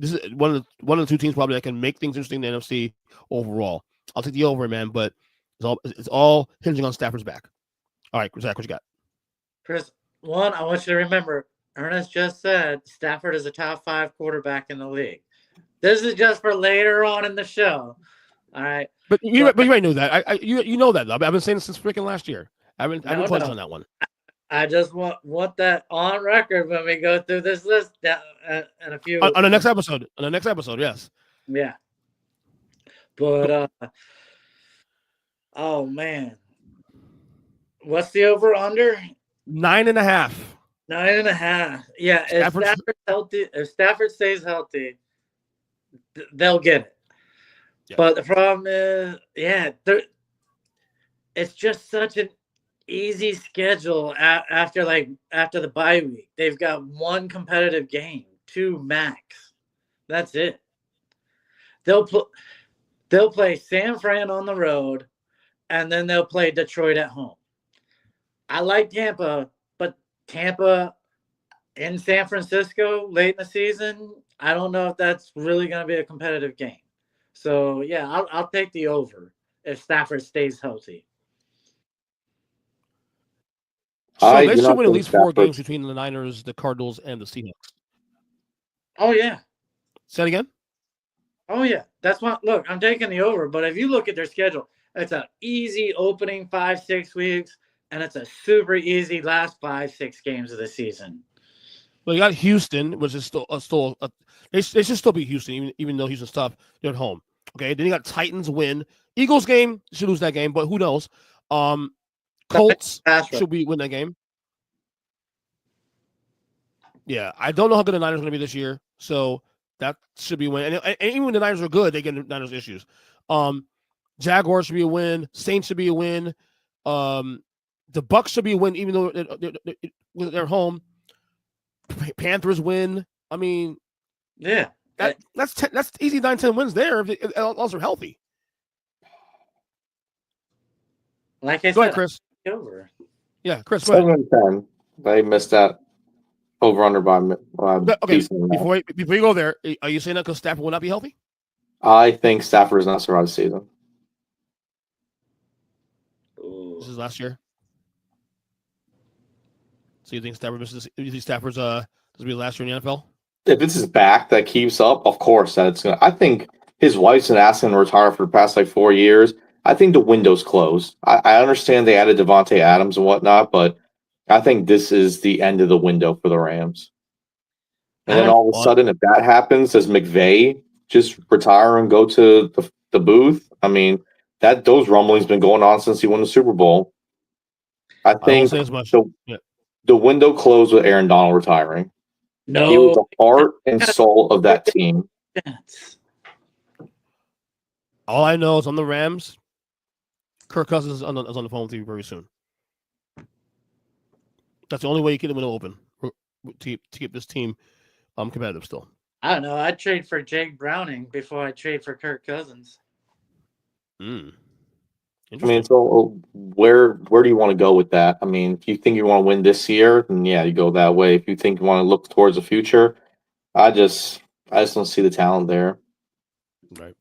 This is one of the 2 teams probably that can make things interesting in the NFC overall. I'll take the over, man. But it's all hinging on Stafford's back. All right, Zack, what you got? Kris, one, I want you to remember, Ernest just said Stafford is a top 5 quarterback in the league. This is just for later on in the show. All right. But you already knew that. You know that, though. I've been saying this since freaking last year. I've been close on that one. I just want that on record when we go through this list and a few on the next episode. On the next episode, yes. Yeah. But oh man, what's the over under? 9.5. 9.5. Yeah. If Stafford stays healthy, they'll get it. Yeah. But the problem is, it's just such an easy schedule after the bye week. They've got 1 competitive game, 2 max. That's it. They'll play San Fran on the road, and then they'll play Detroit at home. I like Tampa, but Tampa in San Francisco late in the season, I don't know if that's really going to be a competitive game. So yeah, I'll take the over if Stafford stays healthy. So they should win at least 4 games between the Niners, the Cardinals, and the Seahawks. Oh, yeah. Say it again? Oh, yeah. That's what. Look, I'm taking the over. But if you look at their schedule, it's an easy opening 5-6 weeks, and it's a super easy last 5-6 games of the season. Well, you got Houston, which is they should still be Houston, even though Houston's tough. They're at home. Okay, then you got Titans win. Eagles game should lose that game, but who knows? Colts should win that game. Yeah, I don't know how good the Niners are going to be this year, so that should be a win. And even when the Niners are good, they get Niners issues. Jaguars should be a win. Saints should be a win. The Bucks should be a win, even though they're home. Panthers win. I mean, yeah, that's easy 9-10 wins there if all are healthy. Like I go said, ahead, Kris. Over. Yeah, Kris. Go ahead. 7-10. They missed that over under by. Okay, before you go there, are you saying that because Stafford will not be healthy? I think Stafford has not survived the season. Ooh. This is last year. So you think Stafford misses? You think Stafford's this will be last year in the NFL? If this is back that keeps up, of course that's gonna. I think his wife's been asking him to retire for the past 4 years. I think the window's closed. I understand they added Devontae Adams and whatnot, but I think this is the end of the window for the Rams. And then all of a sudden, if that happens, does McVay just retire and go to the booth? I mean, those rumblings been going on since he won the Super Bowl. I think the window closed with Aaron Donald retiring. No, he was the heart and soul of that team. All I know is on the Rams, Kirk Cousins is on the phone with you very soon. That's the only way you keep the window open to keep this team competitive still. I don't know. I'd trade for Jake Browning before I trade for Kirk Cousins. I mean, so where do you want to go with that? I mean, if you think you want to win this year, then yeah, you go that way. If you think you want to look towards the future, I just don't see the talent there. Right.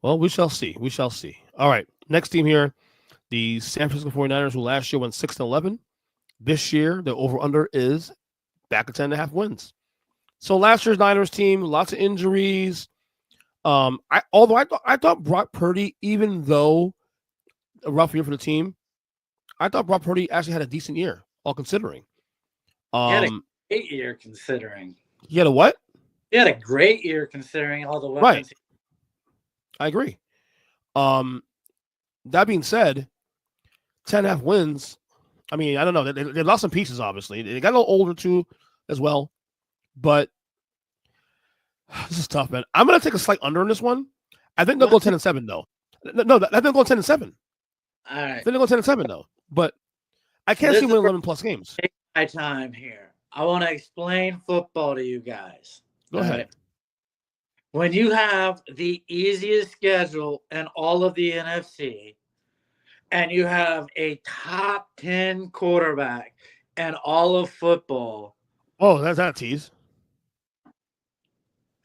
Well, we shall see. We shall see. All right. Next team here, the San Francisco 49ers, who last year went 6-11. This year, the over-under is back at 10.5 wins. So last year's Niners team, lots of injuries. I thought Brock Purdy, even though a rough year for the team, I thought Brock Purdy actually had a decent year, all considering. He had a great year considering. He had a what? He had a great year considering all the weapons. Right. I agree. That being said, 10.5 wins. I mean, I don't know. They lost some pieces, obviously. They got a little older, too, as well. But this is tough, man. I'm going to take a slight under on this one. I think they'll go 10-7, though. No, I think they'll go 10-7. All right. I think they'll go 10-7, though. But I can't see winning 11-plus games. Take my time here. I want to explain football to you guys. Go ahead. Right? When you have the easiest schedule in all of the NFC, and you have a top 10 quarterback in all of football. Oh, that's not a tease.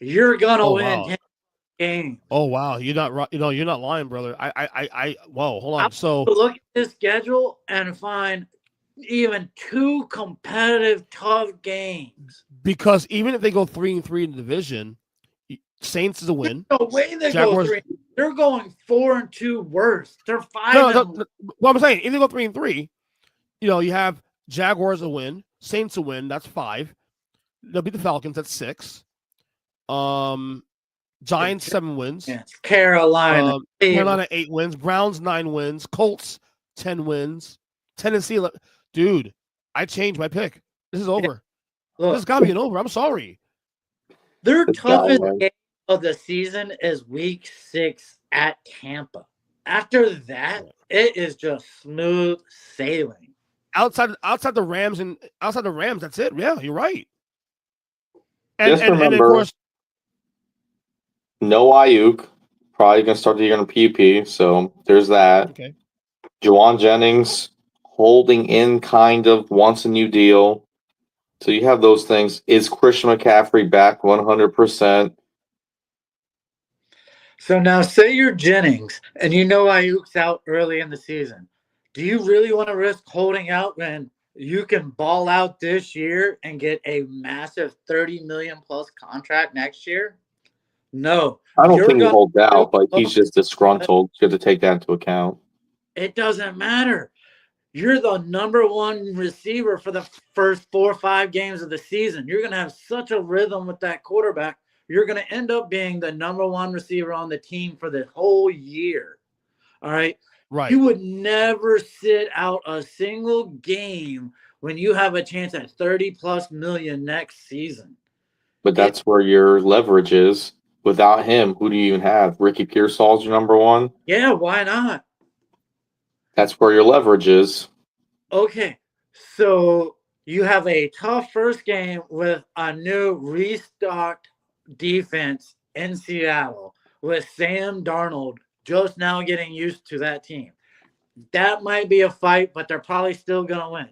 You're gonna win 10 games. Oh wow, you're not you're not lying, brother. Whoa, hold on. So look at this schedule and find even 2 competitive, tough games. Because even if they go 3-3 in the division, Saints is a win. No way they Jaguars, go 3. They're going 4-2 worse. They're 5. No, well, I'm saying if they go 3-3, you have Jaguars a win, Saints a win. That's 5. They'll beat the Falcons. That's 6. Giants 7 wins. Yes. Carolina 8 wins. Browns 9 wins. Colts 10 wins. Tennessee, dude. I changed my pick. This is over. Look, this has got to be an over. I'm sorry. Their toughest game of the season is week 6 at Tampa. After that, it is just smooth sailing. Outside the Rams, that's it. Yeah, you're right. And remember, of course, no Ayuk. Probably going to start the year on a PUP, so there's that. Okay. Juwan Jennings holding in kind of, wants a new deal. So you have those things. Is Christian McCaffrey back 100%? So now say you're Jennings and you know Ayuk's out early in the season. Do you really want to risk holding out when you can ball out this year and get a massive $30 million plus contract next year? No. I don't think he holds out, but he's just disgruntled. You have to take that into account. It doesn't matter. You're the number one receiver for the first 4 or 5 games of the season. You're going to have such a rhythm with that quarterback. You're going to end up being the number one receiver on the team for the whole year. All right? Right. You would never sit out a single game when you have a chance at 30+ million next season. But that's where your leverage is. Without him, who do you even have? Ricky Pearsall's your number one? Yeah, why not? That's where your leverage is. Okay, so you have a tough first game with a new restocked defense in Seattle with Sam Darnold just now getting used to that team. That might be a fight, but they're probably still going to win.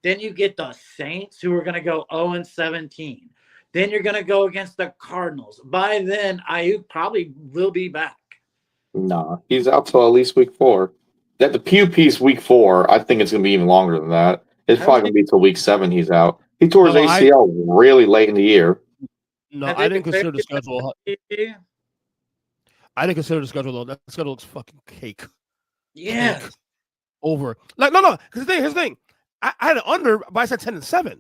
Then you get the Saints, who are going to go 0-17. Then you're going to go against the Cardinals. By then, Ayuk probably will be back. Nah, he's out till at least week 4. That the Pew piece week 4, I think it's going to be even longer than that. It's probably going to be till week 7 he's out. He tore his ACL really late in the year. No, I didn't consider the schedule. I didn't consider the schedule, though. That schedule looks fucking cake. Yeah. Cake. Over. Like, no. Here's the thing. I had an under, but I said 10-7.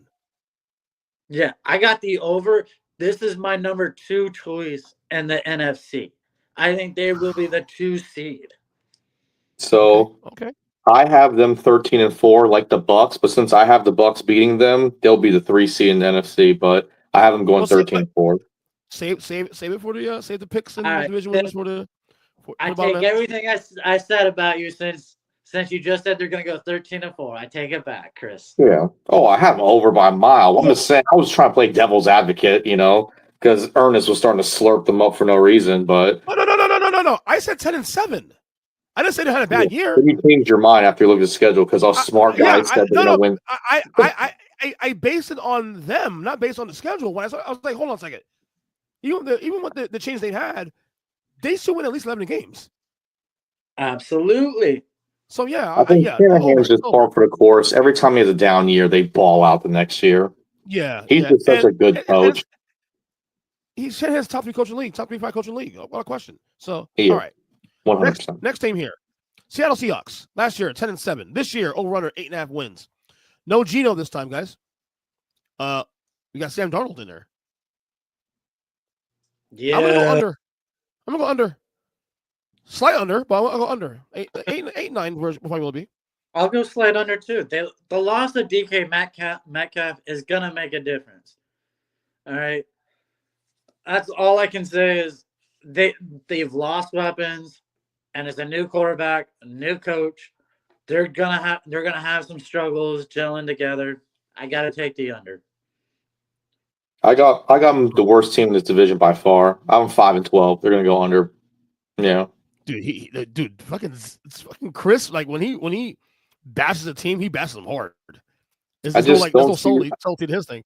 Yeah, I got the over. This is my number 2 choice in the NFC. I think they will be the 2 seed. So okay. I have them 13-4, like the Bucks. But since I have the Bucks beating them, they'll be the 3 seed in the NFC. But I have them going 13-4. Save it for the save the picks in the division winners for the. I take everything I said about you since you just said they're going to go 13-4. I take it back, Kris. Yeah. Oh, I have them over by a mile. I'm just saying. I was trying to play devil's advocate, because Ernest was starting to slurp them up for no reason. But no. I said 10-7. I didn't say they had a bad year. You changed your mind after you looked at the schedule because a smart guy said they're going to win. I based it on them, not based on the schedule. When I was like, hold on a second. Even with the change they had, they still win at least 11 games. Absolutely. So, yeah. I think Shanahan's just par for the course. Every time he has a down year, they ball out the next year. Yeah. He's just such a good coach. Shanahan's top 3 coach in the league, top 3-5 coach in the league. What a question. So, all right. 100%. Next team here. Seattle Seahawks. Last year, 10-7. This year, over-under 8.5 wins. No Geno this time, guys. We got Sam Darnold in there. Yeah. I'm gonna go under. Slight under, but I'll go under. 8-9 where probably will be. I'll go slight under too. The loss of DK Metcalf is gonna make a difference. All right. That's all I can say is they've lost weapons, and it's a new quarterback, a new coach. They're gonna have some struggles gelling together. I gotta take the under. I got them the worst team in this division by far. I'm 5-12. They're gonna go under. Yeah. Dude, fucking Kris. Like when he bashes a team, he bashes them hard. There's no salty to his thing.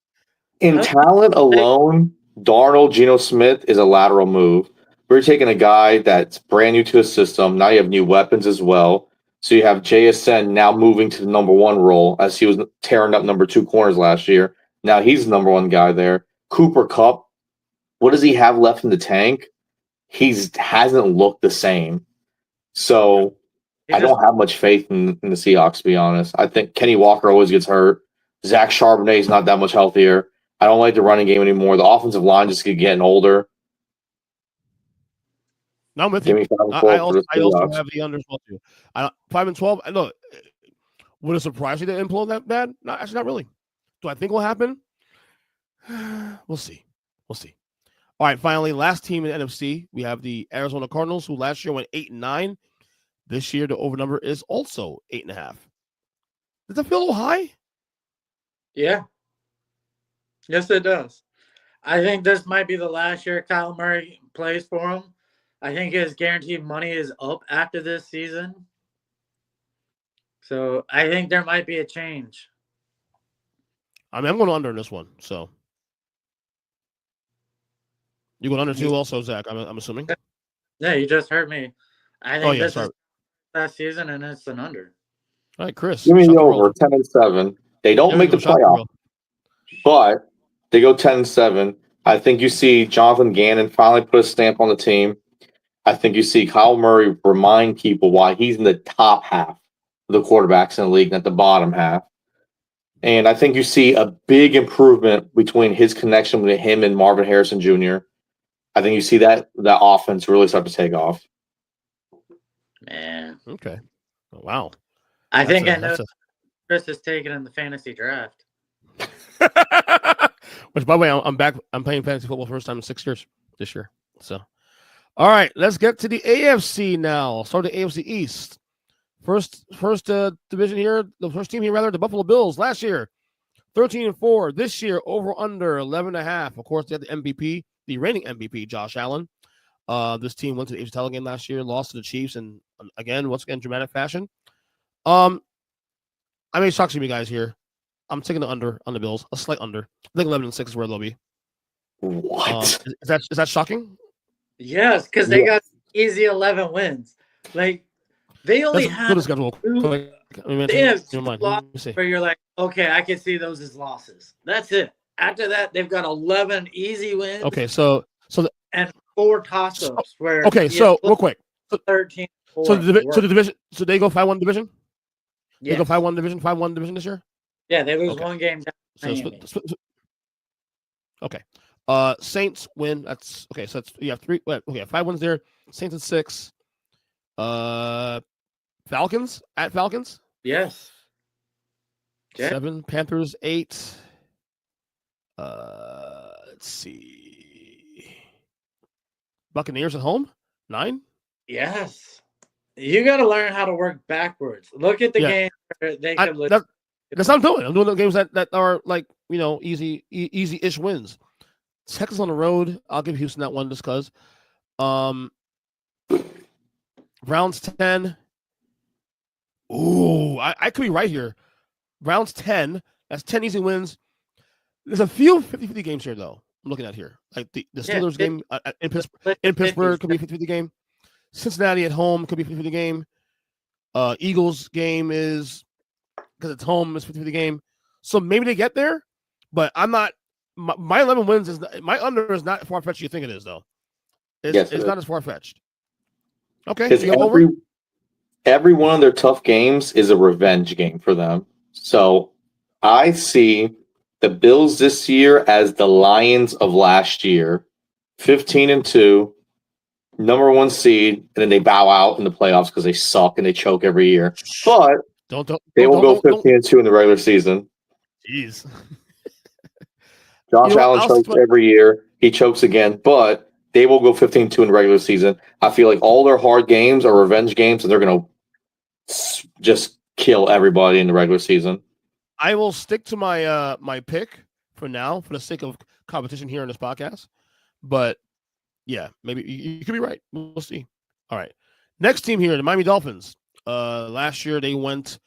In talent alone, Darnold, Geno Smith is a lateral move. We're taking a guy that's brand new to the system. Now you have new weapons as well. So you have JSN now moving to the number 1 role as he was tearing up number 2 corners last year. Now he's the number 1 guy there. Cooper Kupp, what does he have left in the tank? He hasn't looked the same. So I don't have much faith in the Seahawks, to be honest. I think Kenny Walker always gets hurt. Zach Charbonnet is not that much healthier. I don't like the running game anymore. The offensive line just keeps getting older. No, I'm with you. I also have the under as well too. 5-12. I know. Would it surprise you to implode that bad? No, actually, not really. Do I think will happen? We'll see. All right, finally, last team in NFC, we have the Arizona Cardinals, who last year went 8-9. This year, the over number is also 8.5. Does that feel a little high? Yeah. Yes, it does. I think this might be the last year Kyle Murray plays for him. I think his guaranteed money is up after this season. So I think there might be a change. I mean, I'm going under in this one, so. You going under too also, Zach, I'm assuming? Yeah, you just heard me. I think this is last season, and it's an under. All right, Kris. Give me the over, 10-7. They don't make the playoff, but they go 10-7. I think you see Jonathan Gannon finally put a stamp on the team. I think you see Kyle Murray remind people why he's in the top half of the quarterbacks in the league, not the bottom half. And I think you see a big improvement between his connection with him and Marvin Harrison Jr. I think you see that offense really start to take off. Man. Okay. Oh, wow. I think I know Kris is taking in the fantasy draft. Which, by the way, I'm back. I'm playing fantasy football first time in 6 years this year. So, all right, let's get to the AFC now. Start the AFC East. First division here, the first team here, rather, the Buffalo Bills last year, 13-4. This year, over under 11.5. Of course, they had the MVP, the reigning MVP, Josh Allen. This team went to the AFC title game last year, lost to the Chiefs, and once again, dramatic fashion. I may shock some of you guys here. I'm taking the under on the Bills, a slight under. I think 11-6 is where they'll be. What? Is that shocking? Yes, because they got easy 11 wins. Like they only have schedule. Where you're like, okay, I can see those as losses. That's it. After that, they've got 11 easy wins. Okay, and 4 toss-ups. Real quick. 13. So the division. So they go 5-1 division. Yes. They go 5-1 division this year. Yeah, they lose one game. Okay. Saints win. That's okay. So you have 3. Okay, 5 wins there. Saints at 6. Falcons at Falcons. Yes. 7. Panthers 8. Let's see. Buccaneers at home 9. Yes. You got to learn how to work backwards. Look at the game they could lose. That's what I'm doing. I'm doing the games that are like, easy-ish wins. Texas on the road. I'll give Houston that one just because. Browns 10. Ooh, I could be right here. Browns 10. That's 10 easy wins. There's a few 50-50 games here, though. I'm looking at here. Like the Steelers game in Pittsburgh could be a 50-50 game. Cincinnati at home could be a 50-50 game. Eagles game is, because it's home, it's 50-50 game. So maybe they get there, but I'm not. My 11 wins is my under is not far-fetched. You think it is, though. It's not as far-fetched. Okay. Because every one of their tough games is a revenge game for them. So I see the Bills this year as the Lions of last year, 15-2, number 1 seed, and then they bow out in the playoffs because they suck and they choke every year. But they will go 15-2 in the regular season. Jeez. Josh Allen chokes every year. He chokes again, but they will go 15-2 in the regular season. I feel like all their hard games are revenge games, and they're going to just kill everybody in the regular season. I will stick to my my pick for now, for the sake of competition here in this podcast. But yeah, maybe you could be right. We'll see. All right, next team here, the Miami Dolphins. Last year they went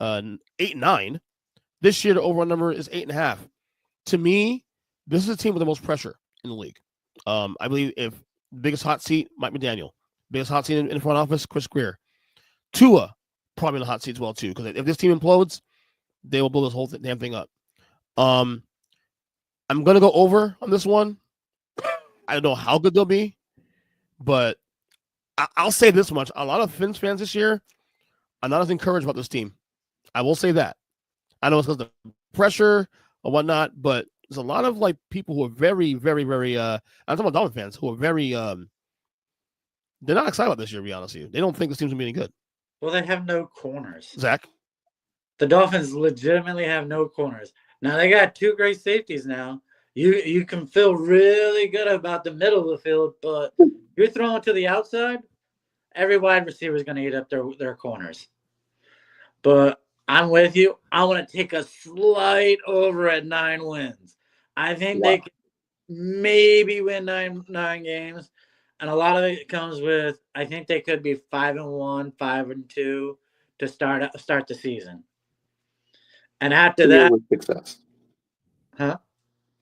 8-9. This year the over number is 8.5. To me, this is a team with the most pressure in the league. I believe if biggest hot seat, Mike McDaniel. Biggest hot seat in the front office, Chris Greer. Tua probably in the hot seat as well too, because if this team implodes, they will blow this whole damn thing up. I'm going to go over on this one. I don't know how good they'll be, but I'll say this much. A lot of Fins fans this year are not as encouraged about this team. I will say that. I know it's because of the pressure or whatnot, but there's a lot of people who are very, very, very I'm talking about Dolphin fans who are very they're not excited about this year, to be honest with you. They don't think this team's gonna be any good. Well, they have no corners. Zach? The Dolphins legitimately have no corners. Now they got 2 great safeties now. You can feel really good about the middle of the field, but you're throwing to the outside, every wide receiver is going to eat up their corners. But I'm with you. I want to take a slight over at 9 wins. I think they can maybe win nine games. And a lot of it comes with, I think they could be 5-1, 5-2 to start the season. And after that, success. Huh?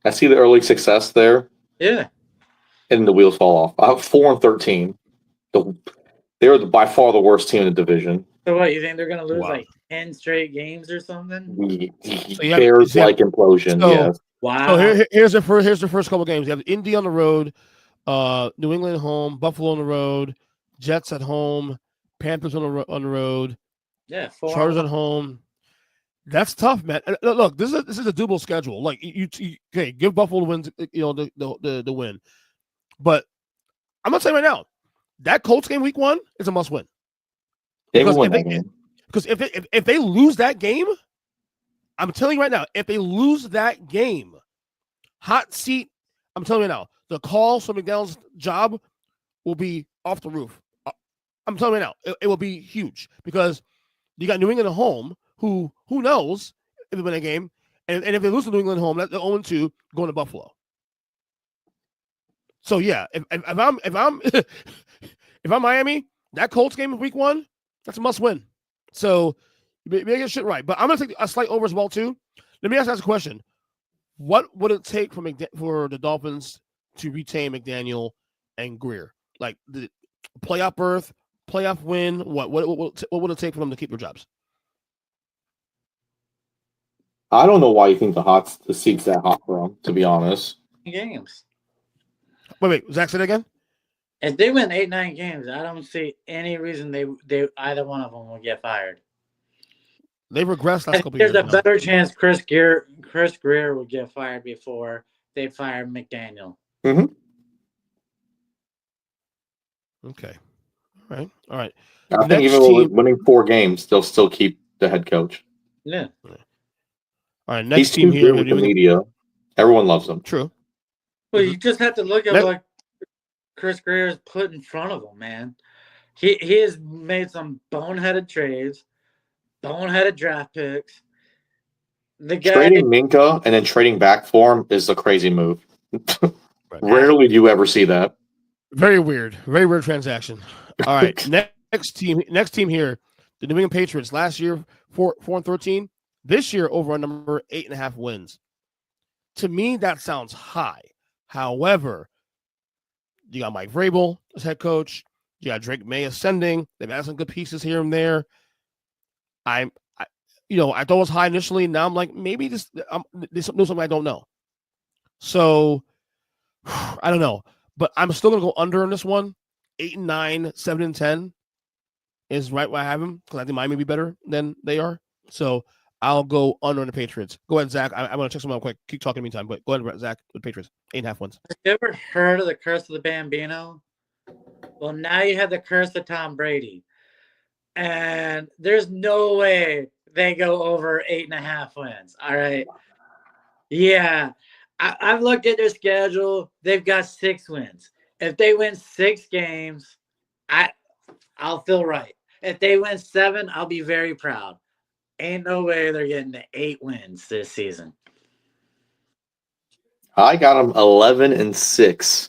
I see the early success there. Yeah. And the wheels fall off. I have 4-13. They're by far the worst team in the division. So what, you think they're going to lose 10 straight games or something? Bears implosion, yes. Wow. So here's the first couple games. You have Indy on the road, New England at home, Buffalo on the road, Jets at home, Panthers on the road, Yeah, Chargers at home. That's tough, man. And look, this is a doable schedule. Like you okay, give Buffalo the wins, the win. But I'm gonna say right now, that Colts game week 1 is a must win. They will win that game. Because if they lose that game, I'm telling you right now, if they lose that game, hot seat, I'm telling you now, the calls for McDaniel's job will be off the roof. I'm telling you now, it will be huge because you got New England at home, who knows if they win a game, and if they lose to New England at home, they're 0-2 going to Buffalo. So yeah, if I'm if I'm Miami, that Colts game of week 1, that's a must win. So you better get shit right. But I'm gonna take a slight over as well too. Let me ask you a question: what would it take for the Dolphins to retain McDaniel and Greer? Like the playoff berth, playoff win. What would it take for them to keep their jobs? I don't know why you think the seat's that hot for them, to be honest. Games. Wait, Zack, say that again? If they win 8-9 games, I don't see any reason they either one of them will get fired. They've regressed last couple years. There's a better chance Chris Greer would get fired before they fire McDaniel. Mm-hmm. Okay. All right. I think even winning 4 games, they'll still keep the head coach. Yeah. All right. Next He's team too here good with the media. Everyone loves him. True. Well, you just have to look at what Chris Greer has put in front of him, man. He has made some boneheaded trades, boneheaded draft picks. The guy trading Minka and then trading back for him is a crazy move. Right. Rarely do you ever see that. Very weird transaction. All right, next team here, the New England Patriots. Last year 4-13. This year over a number 8.5 wins. To me, that sounds high. However, you got Mike Vrabel as head coach. You got Drake May ascending. They've had some good pieces here and there. I thought it was high initially. Now I'm like, maybe there's something I don't know. So I don't know, but I'm still gonna go under in this one. 8-9, 7-10 is right where I have them because I think Miami may be better than they are. So I'll go under on the Patriots. Go ahead, Zach. I'm gonna check something out quick. Keep talking in the meantime, but go ahead, Zach, with the Patriots. 8.5 wins. Have you ever heard of the curse of the Bambino? Well, now you have the curse of Tom Brady. And there's no way they go over 8.5 wins. All right. Yeah. I've looked at their schedule. They've got 6 wins. If they win 6 games, I'll feel right. If they win 7, I'll be very proud. Ain't no way they're getting to 8 wins this season. I got them 11-6.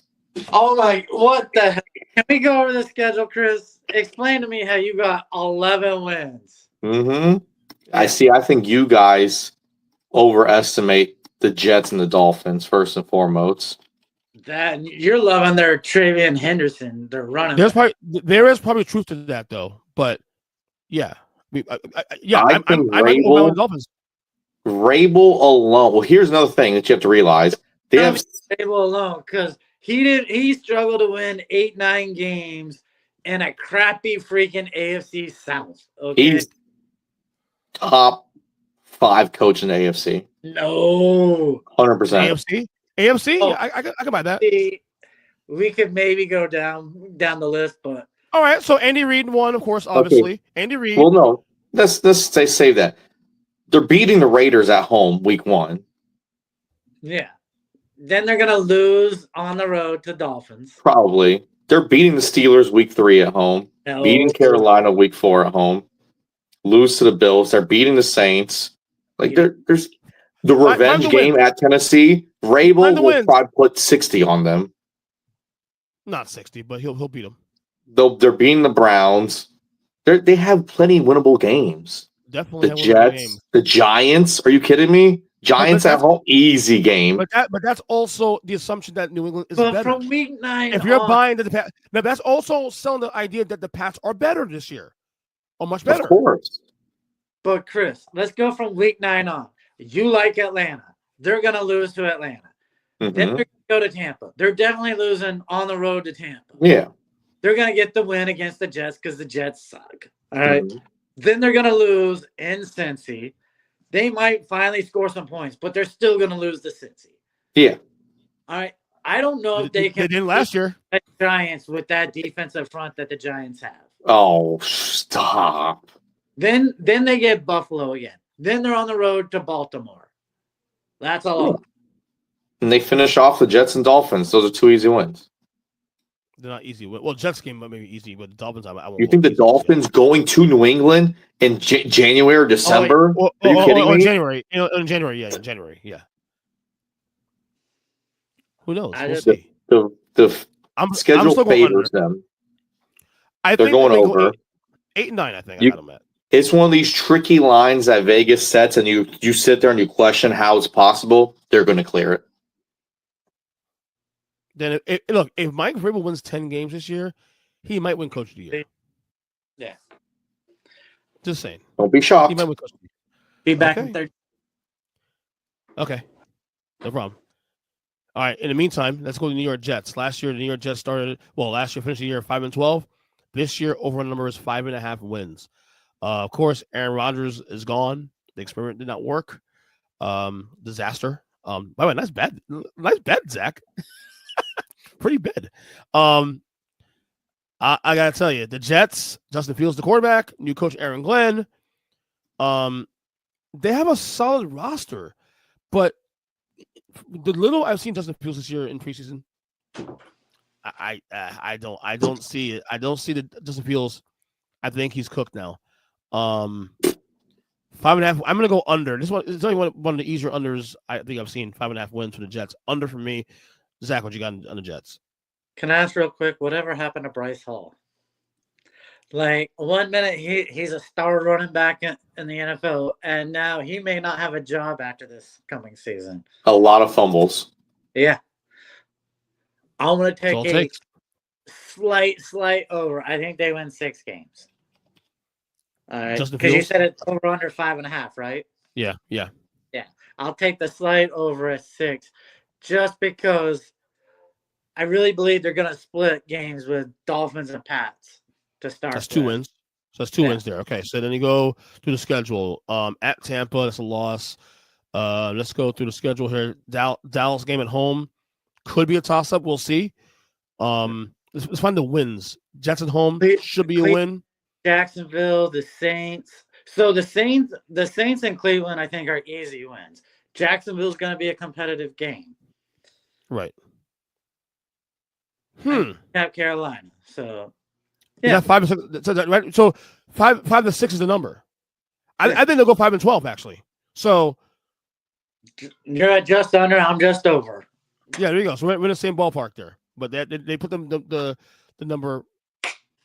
Oh my! What the heck? Can we go over the schedule, Kris? Explain to me how you got 11 wins. Mm-hmm. I think you guys overestimate the Jets and the Dolphins first and foremost. That you're loving their Travian Henderson. They're running. There is probably truth to that though, but yeah, I think I'm Dolphins. Vrabel alone. Well, here's another thing that you have to realize. They have Vrabel alone because he struggled to win 8-9 games in a crappy freaking AFC South. Okay? He's top 5 coach in the AFC. No, 100%. AFC. Oh, I can buy that. We could maybe go down the list, but all right. So Andy Reid won, of course. Obviously, okay. Andy Reid. Well, no, let's save that. They're beating the Raiders at home week 1. Yeah. Then they're gonna lose on the road to Dolphins. Probably. They're beating the Steelers week 3 at home. No. Beating Carolina week 4 at home. Lose to the Bills. They're beating the Saints. Like there's the revenge game at Tennessee. Vrabel will probably put 60 on them. Not 60, but he'll beat them. They're beating the Browns. They have plenty of winnable games. Definitely. The Jets, the Giants. Are you kidding me? Giants at home, easy game. But that's also the assumption that New England is better. From week 9, if you're buying the Pats, now that's also selling the idea that the Pats are better this year, or much better. Of course. But Kris, let's go from week 9 on. You like Atlanta. they're going to lose to Atlanta. Then they're going to go to Tampa. They're definitely losing on the road to Tampa. Yeah. They're going to get the win against the Jets because the Jets suck. All right. Then they're going to lose in Cincy. They might finally score some points, but they're still going to lose to Cincy. Yeah. All right. I don't know if they can. They did last year. The Giants with that defensive front that the Giants have. Oh, stop. Then they get Buffalo again. Then they're on the road to Baltimore. That's all. And they finish off the Jets and Dolphins. Those are 2 easy wins. They're not easy. Well, Jets game might be easy, but the Dolphins, I won't. You think the Dolphins going to New England in January or December? Are you kidding me? In January. In January, yeah. Who knows? We'll see. The schedule favors them. They're going over. 8 and 9, I think. I got them at. It's one of these tricky lines that Vegas sets, and you sit there and you question how it's possible. They're going to clear it. Then, if Mike Vrabel wins 10 games this year, he might win Coach of the Year. Yeah. Just saying. Don't be shocked. He might win Coach of the Year. Be back in third. Okay. No problem. All right. In the meantime, let's go to the New York Jets. Last year, the New York Jets last year finished the year 5-12. This year, over number is 5.5 wins. Of course, Aaron Rodgers is gone. The experiment did not work. Disaster. By the way, nice bet, Zack. Pretty bad. I gotta tell you, the Jets, Justin Fields, the quarterback, new coach Aaron Glenn. They have a solid roster, but the little I've seen Justin Fields this year in preseason, I don't see it. I don't see the Justin Fields. I think he's cooked now. 5.5. I'm gonna go under. This one is only one of the easier unders I think I've seen. 5.5 wins for the Jets. Under for me. Zack, what you got on the Jets? Can I ask real quick? Whatever happened to Bryce Hall? Like 1 minute he's a star running back in the NFL, and now he may not have a job after this coming season. A lot of fumbles. Yeah. I'm going to take a slight over. I think they win 6 games. All right. Because you said it's over under 5.5, right? Yeah. I'll take the slight over at 6 just because I really believe they're going to split games with Dolphins and Pats to start. That's 2 wins. So that's 2 wins there. Okay. So then you go through the schedule. At Tampa, that's a loss. Let's go through the schedule here. Dallas game at home could be a toss-up. We'll see. Let's find the wins. Jets at home should be a win. Jacksonville, the Saints. So the Saints and Cleveland, I think, are easy wins. Jacksonville's going to be a competitive game. Right. At Carolina. So yeah, 5 to 6. Right. So 5 to 6 is the number. I think they'll go 5-12 actually. So you're at just under. I'm just over. Yeah, there you go. So we're in the same ballpark there, but they put them the number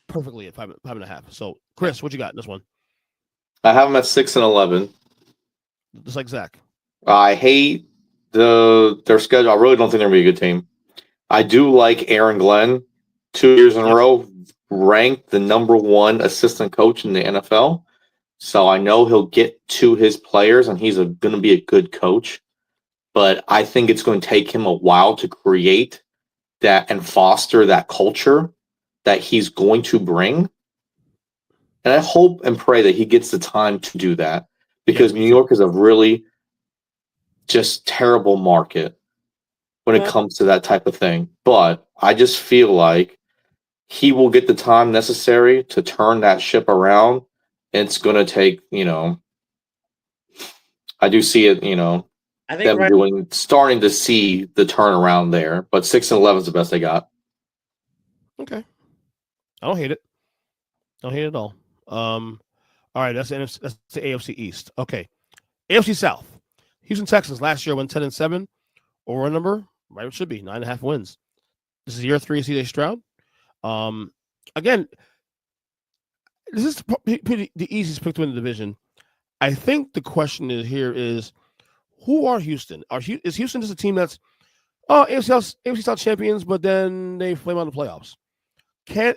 perfectly at 5.5. So Kris, what you got in this one? I have them at 6 and 11. Just like Zack. I hate their schedule. I really don't think they're gonna be a good team. I do like Aaron Glenn. 2 years in a row, ranked the number 1 assistant coach in the NFL. So I know he'll get to his players, and he's going to be a good coach. But I think it's going to take him a while to create that and foster that culture that he's going to bring. And I hope and pray that he gets the time to do that, because New York is a really just terrible market when it comes to that type of thing. But I just feel like he will get the time necessary to turn that ship around. It's going to take, I do see it, I think starting to see the turnaround there. But 6 and 11 is the best they got. Okay. I don't hate it. Don't hate it at all. All right, that's the AFC East. Okay. AFC South. Houston Texans last year went 10-7. Over a number, right? It should be 9.5 wins. This is year 3 of CJ Stroud. Again, this is the easiest pick to win the division. I think the question is who are Houston? Is Houston just a team that's AFC South champions, but then they flame out the playoffs?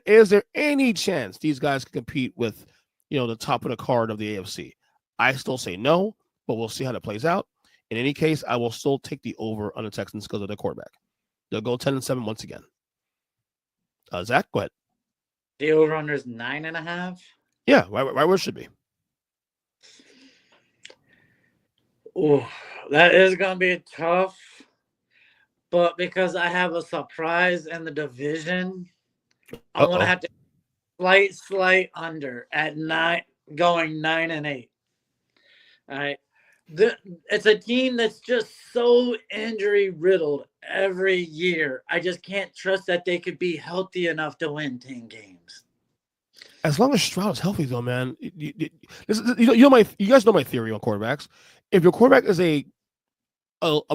Is there any chance these guys can compete with the top of the card of the AFC? I still say no, but we'll see how that plays out. In any case, I will still take the over on the Texans because of their quarterback. They'll go 10-7 once again. Zach, go ahead. The over-under is 9.5? Yeah, right where it should be. Oh, that is going to be tough. But because I have a surprise in the division, I'm going to have to slight under at 9, going 9-8. All right. It's a team that's just so injury riddled every year. I just can't trust that they could be healthy enough to win 10 games. As long as Stroud is healthy, though, man. You guys know my theory on quarterbacks. If your quarterback is a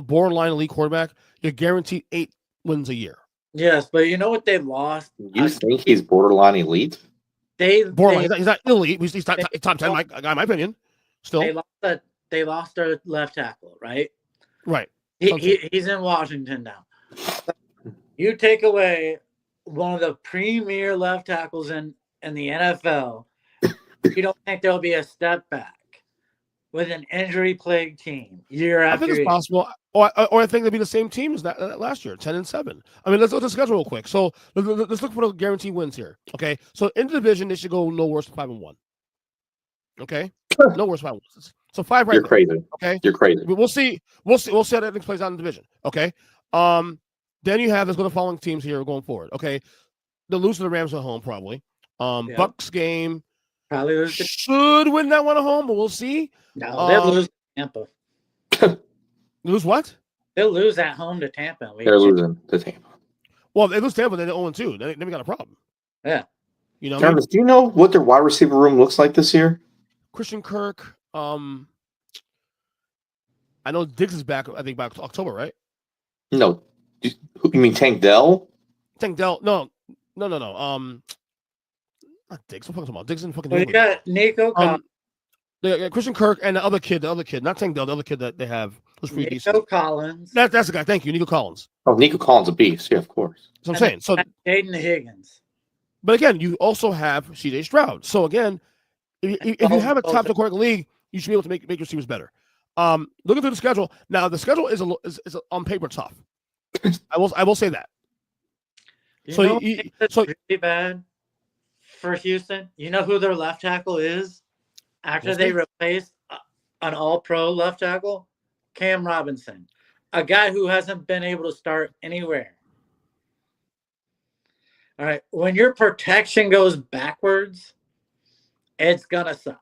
borderline elite quarterback, you're guaranteed 8 wins a year. Yes, but you know what they lost? You think he's borderline elite? Borderline. He's not elite. He's top 10, in my opinion. Still, they lost their left tackle, right? Right. He's in Washington now. You take away one of the premier left tackles in the NFL, you don't think there'll be a step back with an injury-plagued team year after year? I think it's possible. Or I think they'll be the same team as that last year, 10-7. I mean, let's look at the schedule real quick. So let's look for the guaranteed wins here. Okay, so in the division, they should go no worse than 5-1. Okay, no worse than 5-1. So 5 right. You're crazy. Okay, you're crazy. We'll see how that thing plays out in the division. Okay, then you have the following teams here going forward. Okay, they'll lose to the Rams at home probably. Bucks game probably should win that one at home, but we'll see. No, they'll lose to Tampa. Lose what? They'll lose at home to Tampa. They're losing to Tampa. Well, they lose Tampa, then they're 0-2. Then we got a problem. Yeah. You know, do you know what their wide receiver room looks like this year? Christian Kirk. I know Diggs is back. I think by October, right? No. You mean Tank Dell? Tank Dell. No. Not Diggs. What am I talking about? Diggs in fucking. You got Nico Collins. Christian Kirk and the other kid, not Tank Dell, the other kid that they have. Nico Collins. That's the guy. Thank you, Nico Collins. Oh, Nico Collins a beast. Yeah, of course. So I'm saying. So Jaden Higgins. But again, you also have CJ Stroud. So again, if you have a top quarterback league, you should be able to make your receivers better. Looking through the schedule now, the schedule is on paper tough. I will say that. It's really bad for Houston. You know who their left tackle is after they replaced an All-Pro left tackle? Cam Robinson, a guy who hasn't been able to start anywhere. All right, when your protection goes backwards, it's gonna suck.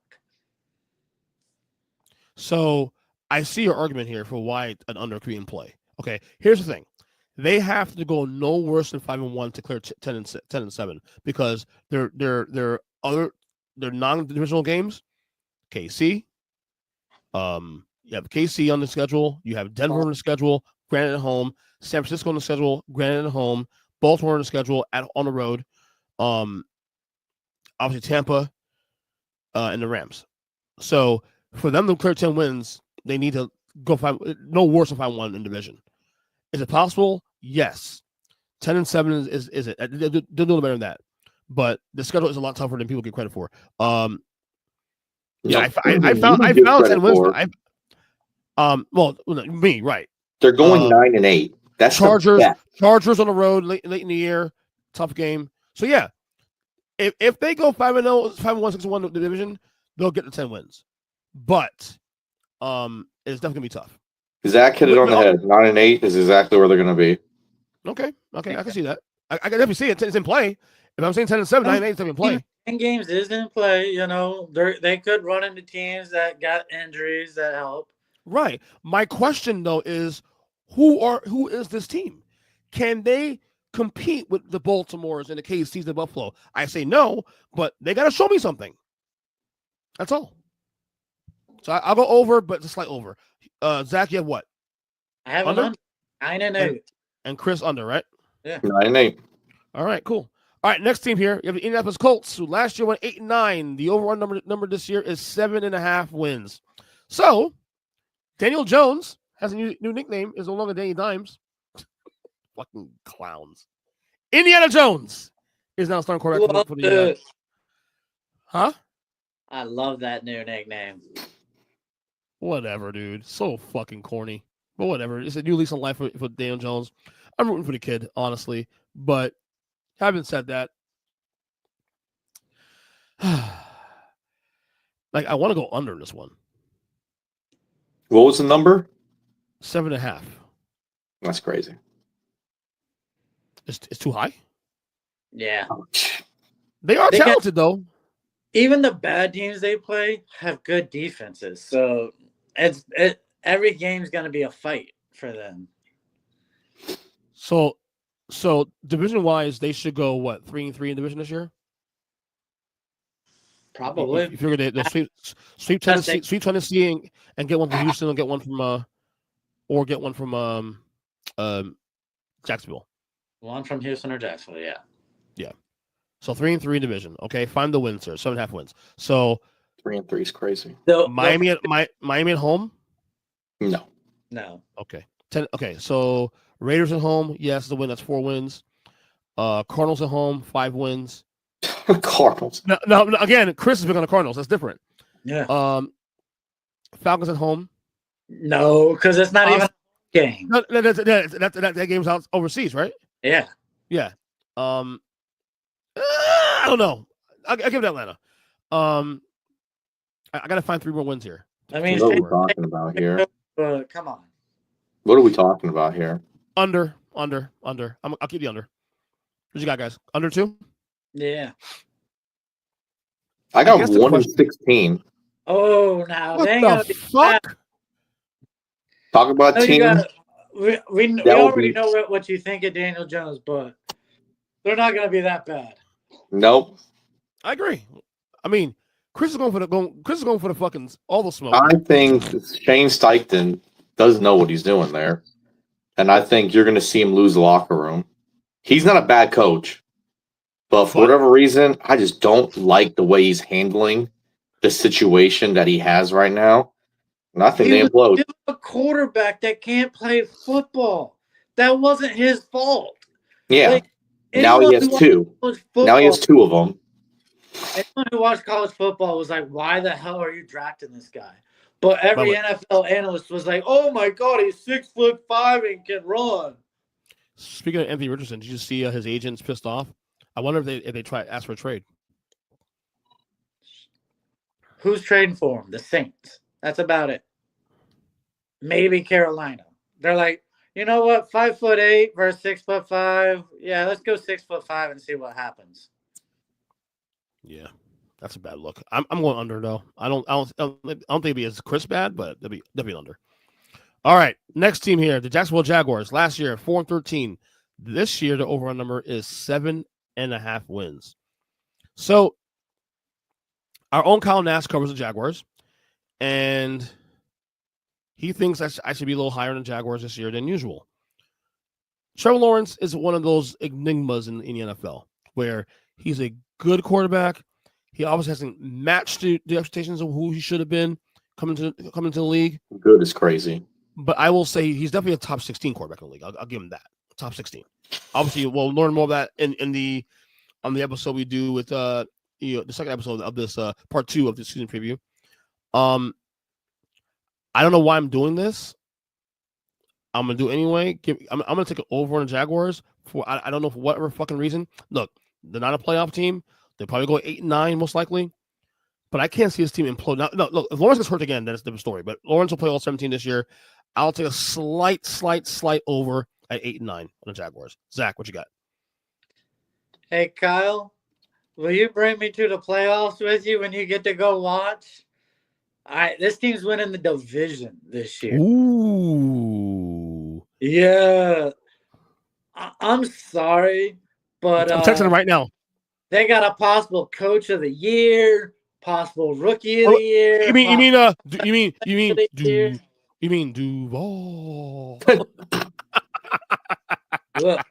So I see your argument here for why an under could be in play. Okay, here's the thing: they have to go no worse than 5-1 to clear 10-7 because they're non-divisional games. KC, you have KC on the schedule. You have Denver on the schedule. Granted at home. San Francisco on the schedule. Granted at home. Baltimore on the schedule on the road. Obviously Tampa and the Rams. So for them to clear 10 wins, they need to go no worse than 5-1 in division. Is it possible? Yes. 10-7 is it? They're doing better than that. But the schedule is a lot tougher than people get credit for. I found 10 wins. Well, me, right. They're going 9-8. That's Chargers on the road late in the year, tough game. So yeah, if they go 5-0, 5-1, 6-1 the division, they'll get the 10 wins. But it's definitely gonna be tough. Zack hit it on the head. 9-8 is exactly where they're gonna be. Okay, I can see that. I can definitely see it. It's in play. If I'm saying 10-7, 9-8 is in play. 10 games is in play. You know, they could run into teams that got injuries that help. Right. My question though is, who is this team? Can they compete with the Baltimores and the KCs and Buffalo? I say no, but they got to show me something. That's all. So I'll go over, but it's a slight over. Zach, you have what? I have under? 9-8. And Kris under, right? Yeah. 9-8. All right, cool. All right, next team here. You have the Indianapolis Colts, who last year went 8-9. The overall number this year is 7.5 wins. So Daniel Jones has a new nickname. Is no longer Danny Dimes. Fucking clowns. Indiana Jones is now starting quarterback for the. Huh? I love that new nickname. Whatever, dude. So fucking corny. But whatever. It's a new lease on life for Daniel Jones. I'm rooting for the kid, honestly. But having said that, like I want to go under this one. What was the number? 7.5. That's crazy. It's too high. Yeah. They are talented, though. Even the bad teams they play have good defenses. So every game's going to be a fight for them. So division-wise, they should go, 3-3 in division this year? Probably. You figure they'll sweep Tennessee and get one from Houston and get one from Jacksonville. One from Houston or Jacksonville, yeah. Yeah. So 3-3 in division. Okay, find the wins, sir. 7.5 wins. So 3-3 is crazy. Miami at home? No. Okay. Okay, so Raiders at home, yes, the win. That's 4 wins. Cardinals at home, 5 wins. Cardinals. Now, again, Kris is big on the Cardinals. That's different. Yeah. Falcons at home. No, because it's not even a game. No, that game's out overseas, right? Yeah. Yeah. I don't know. I'll give it Atlanta. I got to find 3 more wins here. I mean, what are we talking about here? Come on. What are we talking about here? Under. I'll keep the under. What you got, guys? Under 2? Yeah. I got 1-16. Oh, now what the fuck? Talk about teams. We already know what you think of Daniel Jones, but they're not going to be that bad. Nope. I agree. I mean, Kris is going for the fucking all the smoke. I think Shane Steichen does know what he's doing there, and I think you're going to see him lose the locker room. He's not a bad coach, but for whatever reason, I just don't like the way he's handling the situation that he has right now. And I think they implode. He was a quarterback that can't play football. That wasn't his fault. Yeah. Now he has 2. Now he has 2 of them. Anyone who watched college football was like, why the hell are you drafting this guy? But every NFL analyst was like, oh my God, he's 6'5" and can run. Speaking of Anthony Richardson, did you see his agents pissed off? I wonder if they try to ask for a trade. Who's trading for him? The Saints. That's about it. Maybe Carolina. They're like, you know what? 5'8" versus 6'5". Yeah, let's go 6'5" and see what happens. Yeah, that's a bad look. I'm going under though. I don't think it'd be as Kris bad, but that'd be under. All right, next team here, the Jacksonville Jaguars. Last year 4-13. This year the over number is 7.5 wins. So our own Kyle Nass covers the Jaguars, and he thinks I should be a little higher than Jaguars this year than usual. Trevor Lawrence is one of those enigmas in the NFL where he's a good quarterback. He obviously hasn't matched the expectations of who he should have been coming to the league. Good is crazy. But I will say he's definitely a top 16 quarterback in the league. I'll give him that. Top 16. Obviously, we'll learn more of that on the episode we do with the second episode of this part 2 of the season preview. I don't know why I'm doing this. I'm gonna do it anyway. I'm gonna take it over on the Jaguars for I don't know for whatever fucking reason. Look, they're not a playoff team. They'll probably go 8-9 most likely. But I can't see this team implode. Now, no, look, if Lawrence gets hurt again, then it's a different story. But Lawrence will play all 17 this year. I'll take a slight over at 8-9 on the Jaguars. Zach, what you got? Hey, Kyle, will you bring me to the playoffs with you when you get to go watch? This team's winning the division this year. Ooh. Yeah. I'm sorry, but I'm texting him right now. They got a possible coach of the year, possible rookie of the year. You mean Duval? Look,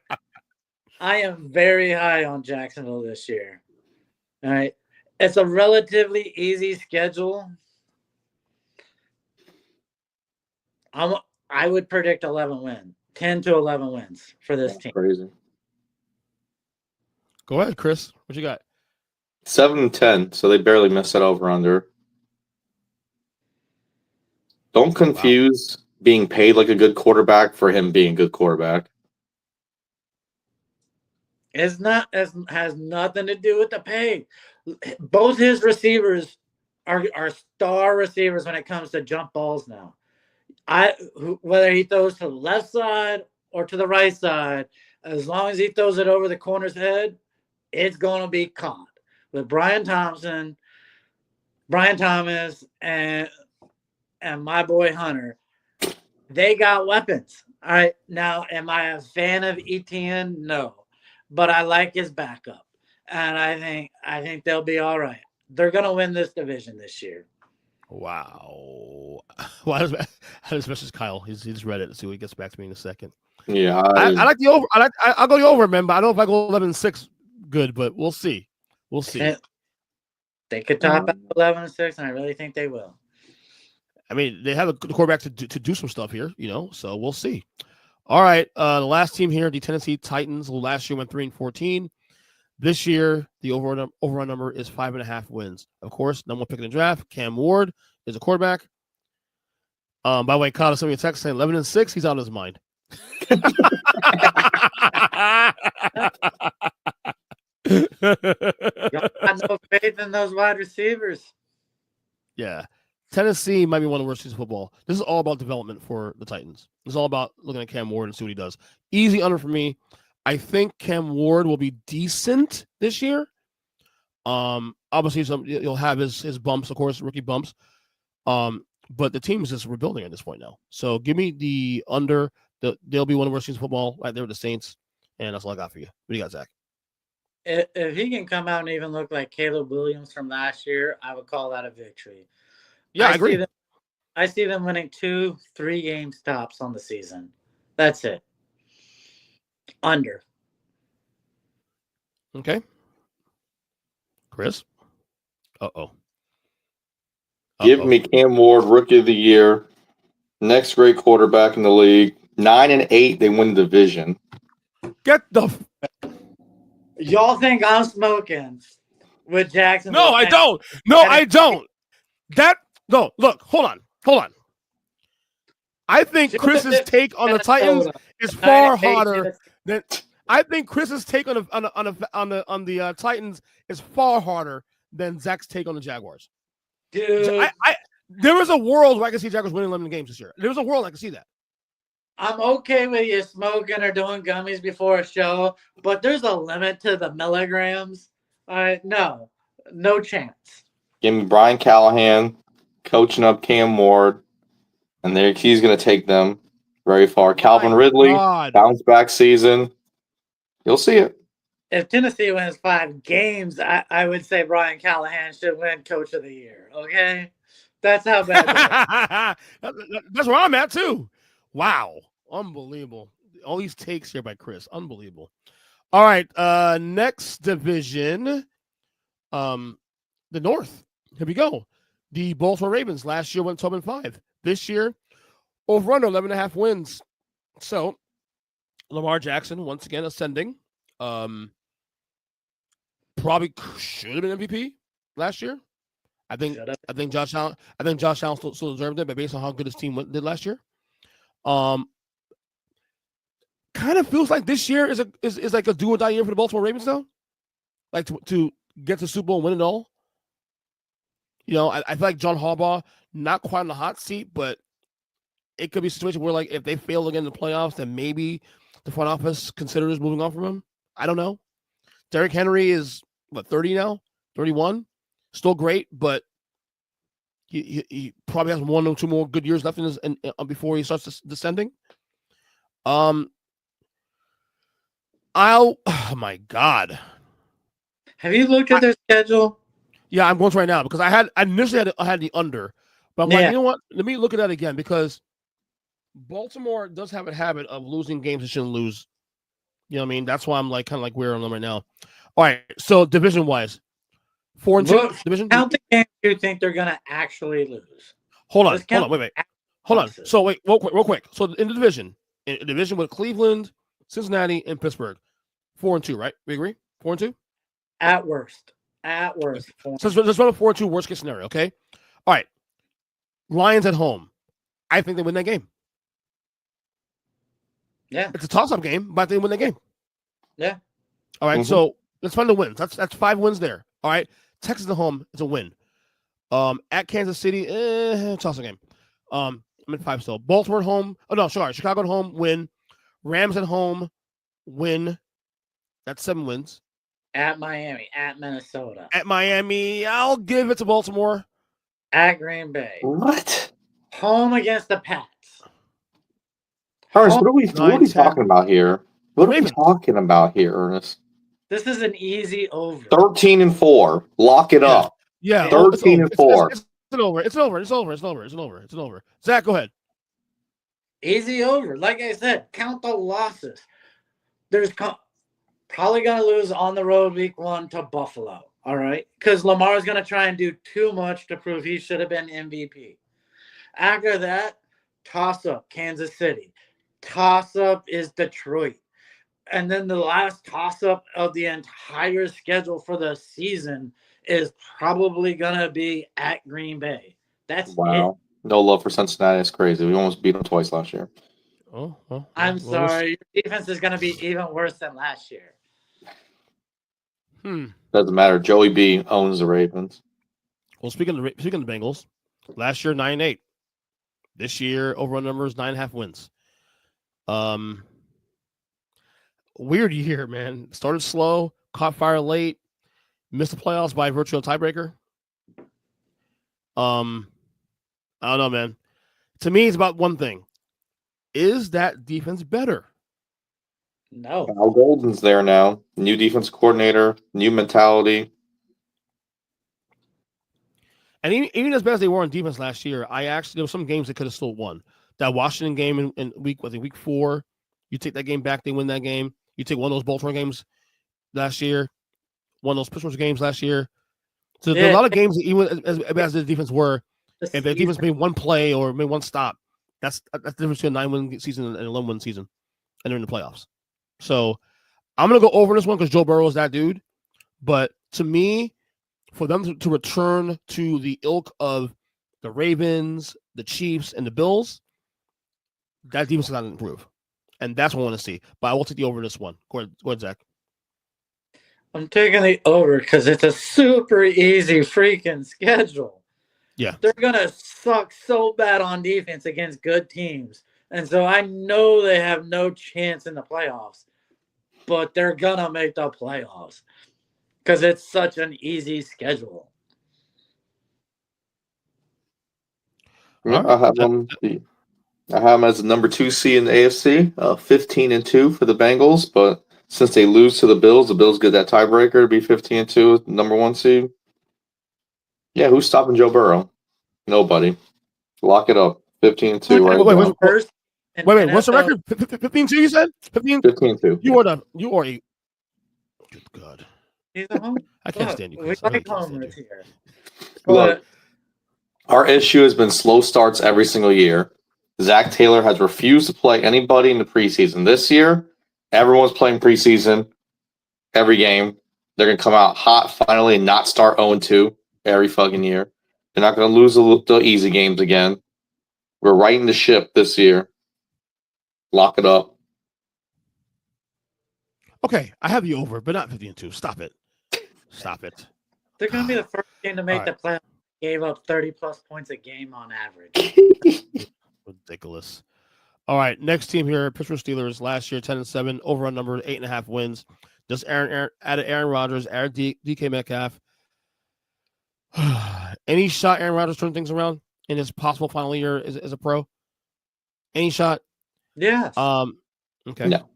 I am very high on Jacksonville this year. All right. It's a relatively easy schedule. I would predict 11 wins, 10 to 11 wins for this team. Crazy. Go ahead, Kris. What you got? 7-10, so they barely missed that over under. Don't confuse being paid like a good quarterback for him being a good quarterback. It's not has nothing to do with the pay. Both his receivers are star receivers when it comes to jump balls now. Whether he throws to the left side or to the right side, as long as he throws it over the corner's head, it's going to be caught. With Brian Thomas, and my boy Hunter, they got weapons. All right. Now, am I a fan of ETN? No. But I like his backup. And I think they'll be all right. They're going to win this division this year. Wow. Well, how does message Kyle? He's just read it. So he gets back to me in a second. Yeah. I like the over. I'll go the over, man. But I don't know if I go 11-6 good, but we'll see. We'll see. They could top out 11-6, and I really think they will. I mean, they have a good quarterback to do some stuff here, so we'll see. All right. The last team here, the Tennessee Titans, last year went 3-14. This year, the overall number is 5.5 wins. Of course, number one pick in the draft, Cam Ward is a quarterback. By the way, Kyle sent me a text saying 11-6. He's out of his mind. Y'all got no faith in those wide receivers. Yeah. Tennessee might be one of the worst teams in football. This is all about development for the Titans. It's all about looking at Cam Ward and see what he does. Easy under for me. I think Cam Ward will be decent this year. Obviously, he'll have his bumps, of course, rookie bumps. But the team is just rebuilding at this point now. So give me the under. They'll be one of the worst teams in football right there with the Saints. And that's all I got for you. What do you got, Zach? If he can come out and even look like Caleb Williams from last year, I would call that a victory. Yeah, I agree. I see them winning 2-3 games tops on the season. That's it. Under. Okay. Kris? Uh-oh. Give me Cam Ward, Rookie of the Year. Next great quarterback in the league. 9-8, they win the division. Get the... Y'all think I'm smoking with Jackson? No, I don't. No, I don't. No, look, hold on. I think Chris's take on the Titans is far harder than... I think Chris's take on the Titans is far harder than Zach's take on the Jaguars. Dude, there is a world where I can see Jaguars winning 11 games this year. There's a world I can see that. I'm okay with you smoking or doing gummies before a show, but there's a limit to the milligrams. No chance. Give me Brian Callahan coaching up Cam Ward, and he's going to take them very far. Calvin Ridley, bounce back season. You'll see it. If Tennessee wins 5 games, I would say Brian Callahan should win Coach of the Year. Okay, that's how bad. That's where I'm at too. Wow, unbelievable! All these takes here by Kris, unbelievable. All right, next division, the North. Here we go. The Baltimore Ravens last year went 12-5. This year, over under 11.5 wins. So, Lamar Jackson once again ascending. Probably should have been MVP last year. I think Josh Allen still deserved it, but based on how good his team did last year, kind of feels like this year is like a do or die year for the Baltimore Ravens, though. Like to get to the Super Bowl and win it all. I feel like John Harbaugh not quite on the hot seat, but it could be a situation where, like, if they fail again in the playoffs, then maybe the front office considers moving on from him. I don't know. Derrick Henry is 30 now, 31, still great, but he probably has 1 or 2 more good years left before he starts descending. Oh my God. Have you looked at their schedule? Yeah, I'm going to right now because I initially had the under, but I'm like, you know what? Let me look at that again because Baltimore does have a habit of losing games it shouldn't lose. You know what I mean? That's why I'm like kind of like weird on them right now. All right, so division wise, 4-2 division. Count the games you think they're gonna actually lose. Hold on, wait. Hold on. So wait, real quick. So in the division with Cleveland, Cincinnati, and Pittsburgh, 4-2, right? We agree? 4-2? At worst. So let's run a 4-2 worst case scenario, okay? All right. Lions at home. I think they win that game. Yeah. It's a toss-up game, but they win the game. Yeah. All right, so let's find the wins. That's 5 wins there. All right. Texas at home is a win. At Kansas City, toss-up game. I'm at 5 still. Baltimore at home. Oh, no, sorry. Chicago at home, win. Rams at home, win. That's 7 wins. At Miami, at Minnesota. At Miami, I'll give it to Baltimore. At Green Bay. What? Home against the Pats. Ernest, what are we talking about here? What are we talking about here, Ernest? This is an easy over. 13-4. Lock it up. Yeah. 13-4. It's over. Zach, go ahead. Easy over. Like I said, count the losses. There's probably going to lose on the road week 1 to Buffalo. All right? Because Lamar's going to try and do too much to prove he should have been MVP. After that, toss-up, Kansas City. Toss-up is Detroit. And then the last toss-up of the entire schedule for the season is probably going to be at Green Bay. That's it. No love for Cincinnati. It's crazy. We almost beat them twice last year. I'm sorry. Your defense is going to be even worse than last year. Doesn't matter. Joey B owns the Ravens. Well, speaking of the Bengals, last year 9-8. This year, overall numbers 9.5 wins. Weird year, man. Started slow, caught fire late, missed the playoffs by virtual tiebreaker. I don't know, man. To me, it's about one thing. Is that defense better? No. Al Golden's there now. New defense coordinator, new mentality. And even as bad as they were on defense last year, there were some games they could have still won. That Washington game in week 4, you take that game back, they win that game. You take one of those Baltimore games last year, one of those Pittsburgh games last year. So there are a lot of games, that even as bad as the defense were, if the defense made one play or made one stop, that's the difference between a 9-win season and an 11-win season, and they're in the playoffs. So I'm going to go over this one because Joe Burrow is that dude. But to me, for them to return to the ilk of the Ravens, the Chiefs, and the Bills, that defense has got to improve. And that's what I want to see. But I will take the over this one. Go ahead, Zach. I'm taking the over because it's a super easy freaking schedule. Yeah. They're going to suck so bad on defense against good teams. And so I know they have no chance in the playoffs. But they're going to make the playoffs because it's such an easy schedule. Yeah, I have them as the number 2 seed in the AFC, 15-2 for the Bengals. But since they lose to the Bills get that tiebreaker to be 15-2, number 1 seed. Yeah, who's stopping Joe Burrow? Nobody. Lock it up. 15-2 right now. Wait, what's the record? 15-2, you said? 15-2. You are a good God. I can't stand you, Kris. Here. Look, our issue has been slow starts every single year. Zack Taylor has refused to play anybody in the preseason. This year, everyone's playing preseason every game. They're going to come out hot finally and not start 0-2 every fucking year. They're not going to lose the easy games again. We're righting the ship this year. Lock it up. Okay, I have you over, but not 15-2. Stop it. They're going to be the first team to make the playoffs. Gave up 30-plus points a game on average. Ridiculous. All right, next team here, Pittsburgh Steelers. Last year, 10-7, over on number 8.5 wins. Just added Aaron Rodgers, added DK Metcalf. Any shot Aaron Rodgers turn things around in his possible final year as a pro? Any shot? Yes. Okay. No.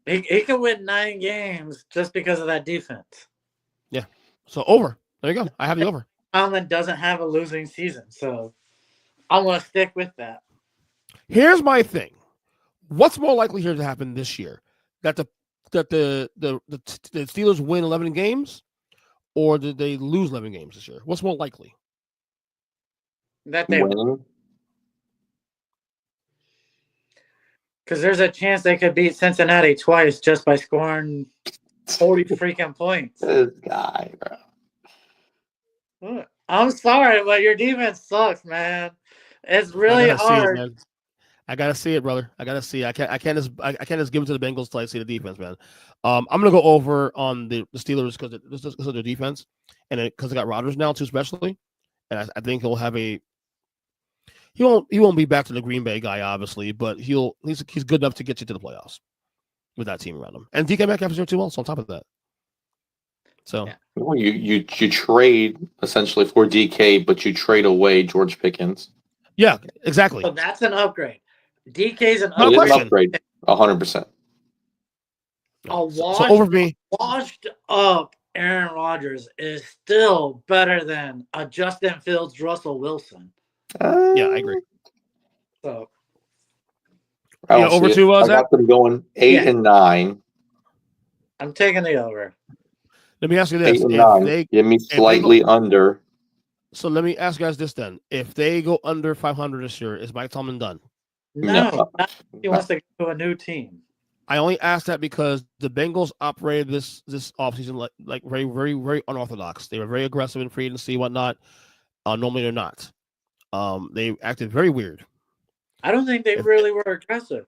He could win 9 games just because of that defense. Yeah. So over. There you go. I have the over. Allen doesn't have a losing season, so I'm going to stick with that. Here's my thing. What's more likely here to happen this year? That the Steelers win 11 games, or did they lose 11 games this year? What's more likely? That they win. Because there's a chance they could beat Cincinnati twice just by scoring 40 freaking points. This guy, bro. I'm sorry, but your defense sucks, man. It's really hard. Man. I gotta see it, brother. I gotta see. I can't just give it to the Bengals till I see the defense, man. I'm gonna go over on the Steelers because of their defense, and because they got Rodgers now too, especially, and I think he'll have a. He won't be back to the Green Bay guy, obviously, but he's good enough to get you to the playoffs with that team around him. And DK Metcalf is there too, also on top of that. So you trade essentially for DK, but you trade away George Pickens. Yeah, exactly. So that's an upgrade. DK's an upgrade. 100%. Washed up Aaron Rodgers is still better than a Justin Fields, Russell Wilson. Yeah, I agree. So, over to I got them going 8 and 9. I'm taking the over. Let me ask you this: 8 and 9. Give me slightly under. So let me ask you guys this then: if they go under 500 this year, is Mike Tomlin done? No. He wants to go to a new team. I only asked that because the Bengals operated this offseason like very, very, very unorthodox. They were very aggressive in free agency, whatnot. Normally they're not. They acted very weird. I don't think they really were aggressive.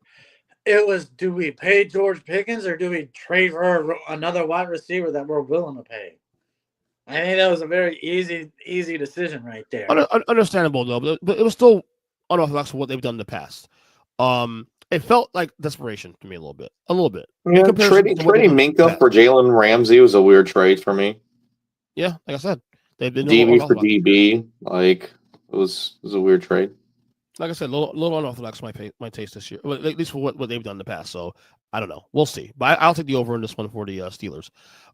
It was, do we pay George Pickens or do we trade for another wide receiver that we're willing to pay? I think that was a very easy decision right there. Understandable though, but it was still unorthodox for what they've done in the past. It felt like desperation to me a little bit. Yeah, trading Minka for Jalen Ramsey was a weird trade for me. Yeah, like I said, they've been DB for DB. Like it was a weird trade. Like I said, a little unorthodox my taste this year, at least for what they've done in the past. So I don't know. We'll see. But I'll take the over in this one for the Steelers.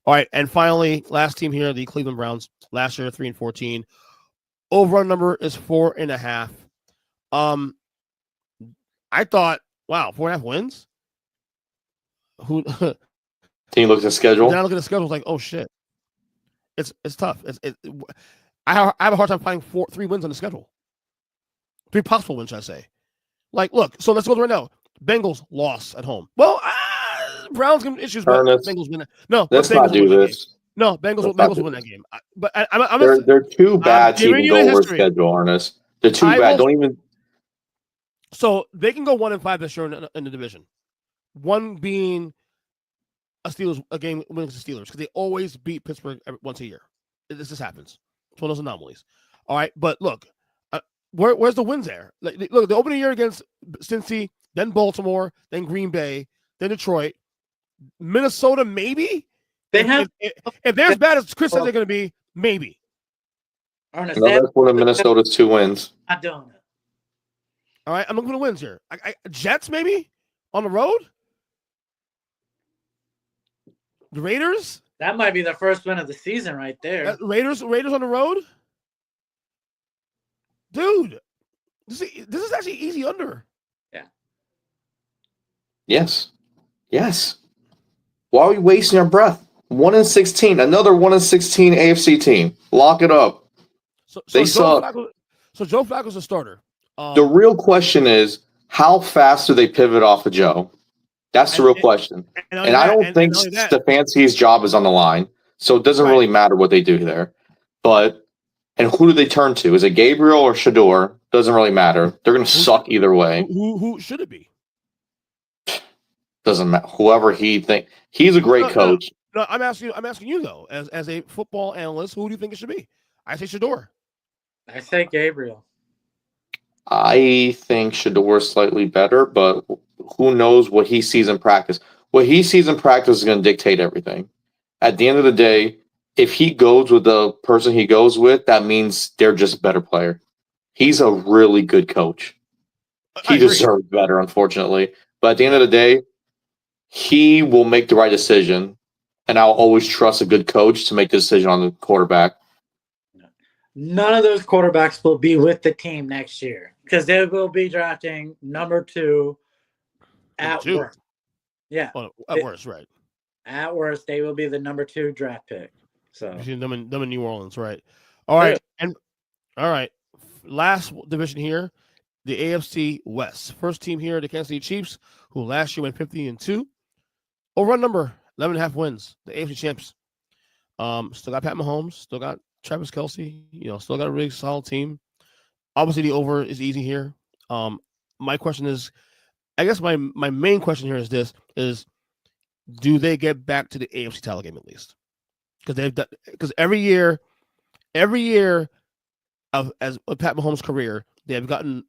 All right, and finally, last team here, the Cleveland Browns. Last year, 3-14. Over number is 4.5. I thought, wow, 4.5 wins. Who? Can you look at the schedule? Then I look at the schedule, like, oh shit, it's tough. I have a hard time finding 3 wins on the schedule. 3 possible wins, should I say? Like, look. So let's go right now. Bengals lost at home. Well, Browns have issues, but Bengals win. No, let's not do this. No, Bengals win that game. But they're too bad to even go over schedule, Ernest. They're too bad. Don't even. So they can go 1-5 this year in the division. One being a game against the Steelers because they always beat Pittsburgh once a year. This just happens. It's one of those anomalies. All right, but look, where's the wins there? Look, the opening year against Cincy, then Baltimore, then Green Bay, then Detroit, Minnesota. Maybe they have. If they're as bad as Kris said they're going to be, maybe. That's one of Minnesota's 2 wins. I don't know. All right, I'm looking for the wins here. Jets maybe on the road. The Raiders. That might be the first win of the season right there. Raiders on the road. Dude, this is actually easy under. Yeah. Yes. Why are we wasting our breath? 1-16, another 1-16 AFC team. Lock it up. So they suck. Joe Flacco's a starter. The real question is, how fast do they pivot off of Joe? That's the real question. And I don't think Stefanski's job is on the line, so it doesn't really matter what they do there. And who do they turn to? Is it Gabriel or Shador? Doesn't really matter. They're going to suck either way. Who should it be? Doesn't matter. Whoever he thinks. He's a great coach. No, I'm asking you though, as a football analyst, who do you think it should be? I say Shador. I say Gabriel. I think Shador is slightly better, but who knows what he sees in practice? What he sees in practice is going to dictate everything. At the end of the day, if he goes with the person he goes with, that means they're just a better player. He's a really good coach. He deserves better, unfortunately. But at the end of the day, he will make the right decision, and I'll always trust a good coach to make the decision on the quarterback. None of those quarterbacks will be with the team next year because they will be drafting number 2 at worst. Yeah. At worst, right. At worst, they will be the number 2 draft pick. So them in New Orleans, right? All right. And all right. Last division here, the AFC West. First team here, the Kansas City Chiefs, who last year went 50-2. Over number 11.5 wins. The AFC champs. Still got Pat Mahomes, still got Travis Kelce, still got a really solid team. Obviously, the over is easy here. My question is, I guess my main question here is this: do they get back to the AFC title game at least? Because every year of Pat Mahomes' career, they've ended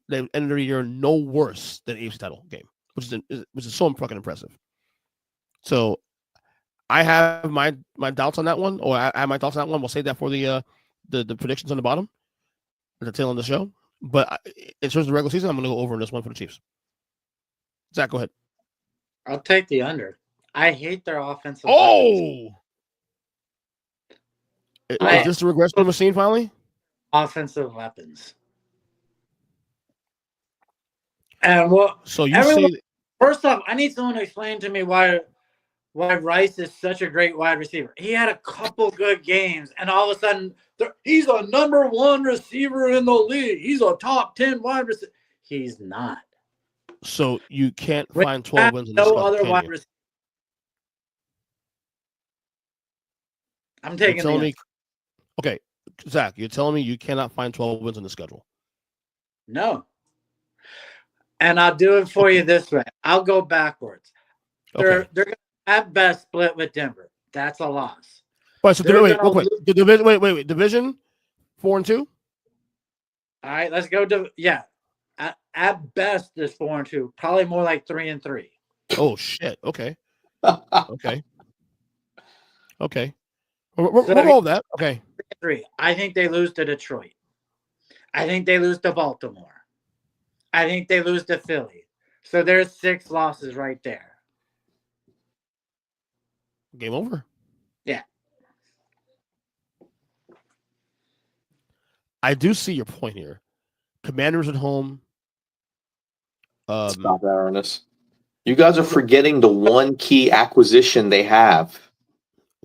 the year no worse than AFC title game, which is so fucking impressive. So I have my doubts on that one, or I have my thoughts on that one. We'll save that for the predictions on the bottom, at the tail end of the show. But in terms of the regular season, I'm going to go over on this one for the Chiefs. Zach, go ahead. I'll take the under. I hate their offensive. Oh, is this the regression machine finally? Offensive weapons. And what? So you see, first off, I need someone to explain to me why Rice is such a great wide receiver. He had a couple good games, and all of a sudden, he's a number 1 receiver in the league. He's a top 10 wide receiver. He's not. So you can't find 12 wins in this. No other wide receiver. I'm taking the. Okay, Zach, you're telling me you cannot find 12 wins on the schedule? No. And I'll do it for you this way. I'll go backwards. They're going to at best split with Denver. That's a loss. Wait, so real quick. Wait. Division 4-2? All right, let's go to At best, it's 4-2. Probably more like 3-3. Oh shit. Okay. We'll roll that. Okay. 3. I think they lose to Detroit. I think they lose to Baltimore. I think they lose to Philly. So there's 6 losses right there. Game over. Yeah. I do see your point here. Commanders at home. Stop that, Ernest. You guys are forgetting the one key acquisition they have.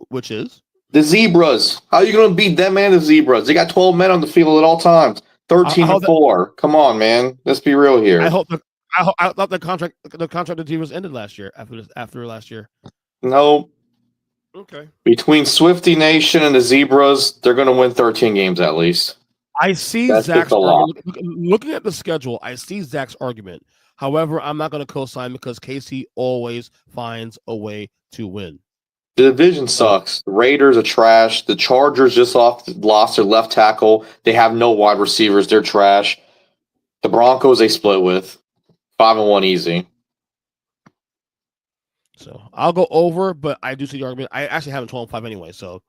Which is? The Zebras. How are you going to beat them and the Zebras? They got 12 men on the field at all times. 13-4. Come on, man. Let's be real here. I thought the contract of the Zebras ended last year. After last year. No. Okay. Between Swifty Nation and the Zebras, they're going to win 13 games at least. I see Zach's argument. Looking at the schedule, I see Zach's argument. However, I'm not going to co-sign because KC always finds a way to win. The division sucks. The Raiders are trash. The Chargers just lost their left tackle. They have no wide receivers. They're trash. The Broncos they split with. 5-1 easy. So I'll go over, but I do see the argument. I actually have 12-5 anyway, so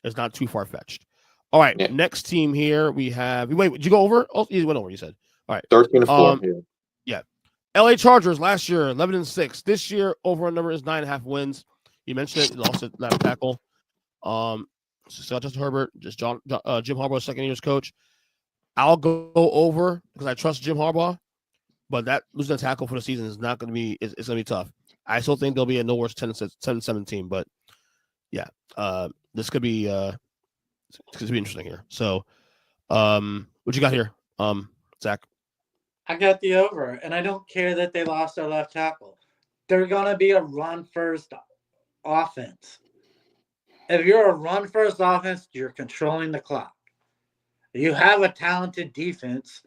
it's not too far-fetched. All right, Next team here we have. Wait, did you go over? Oh, you went over. You said. All right, 13-4. Yeah. LA Chargers last year 11-6. This year over number is 9.5 wins. You mentioned it. Lost at left tackle. It's not just Herbert, just Jim Harbaugh, second year's coach. I'll go over because I trust Jim Harbaugh, but that losing a tackle for the season is not going to be. It's going to be tough. I still think they'll be a no worse 10-7 team, but yeah, this could be interesting here. So, what you got here, Zach? I got the over, and I don't care that they lost their left tackle. They're gonna be a run-first offense. If you're a run-first offense, you're controlling the clock. You have a talented defense.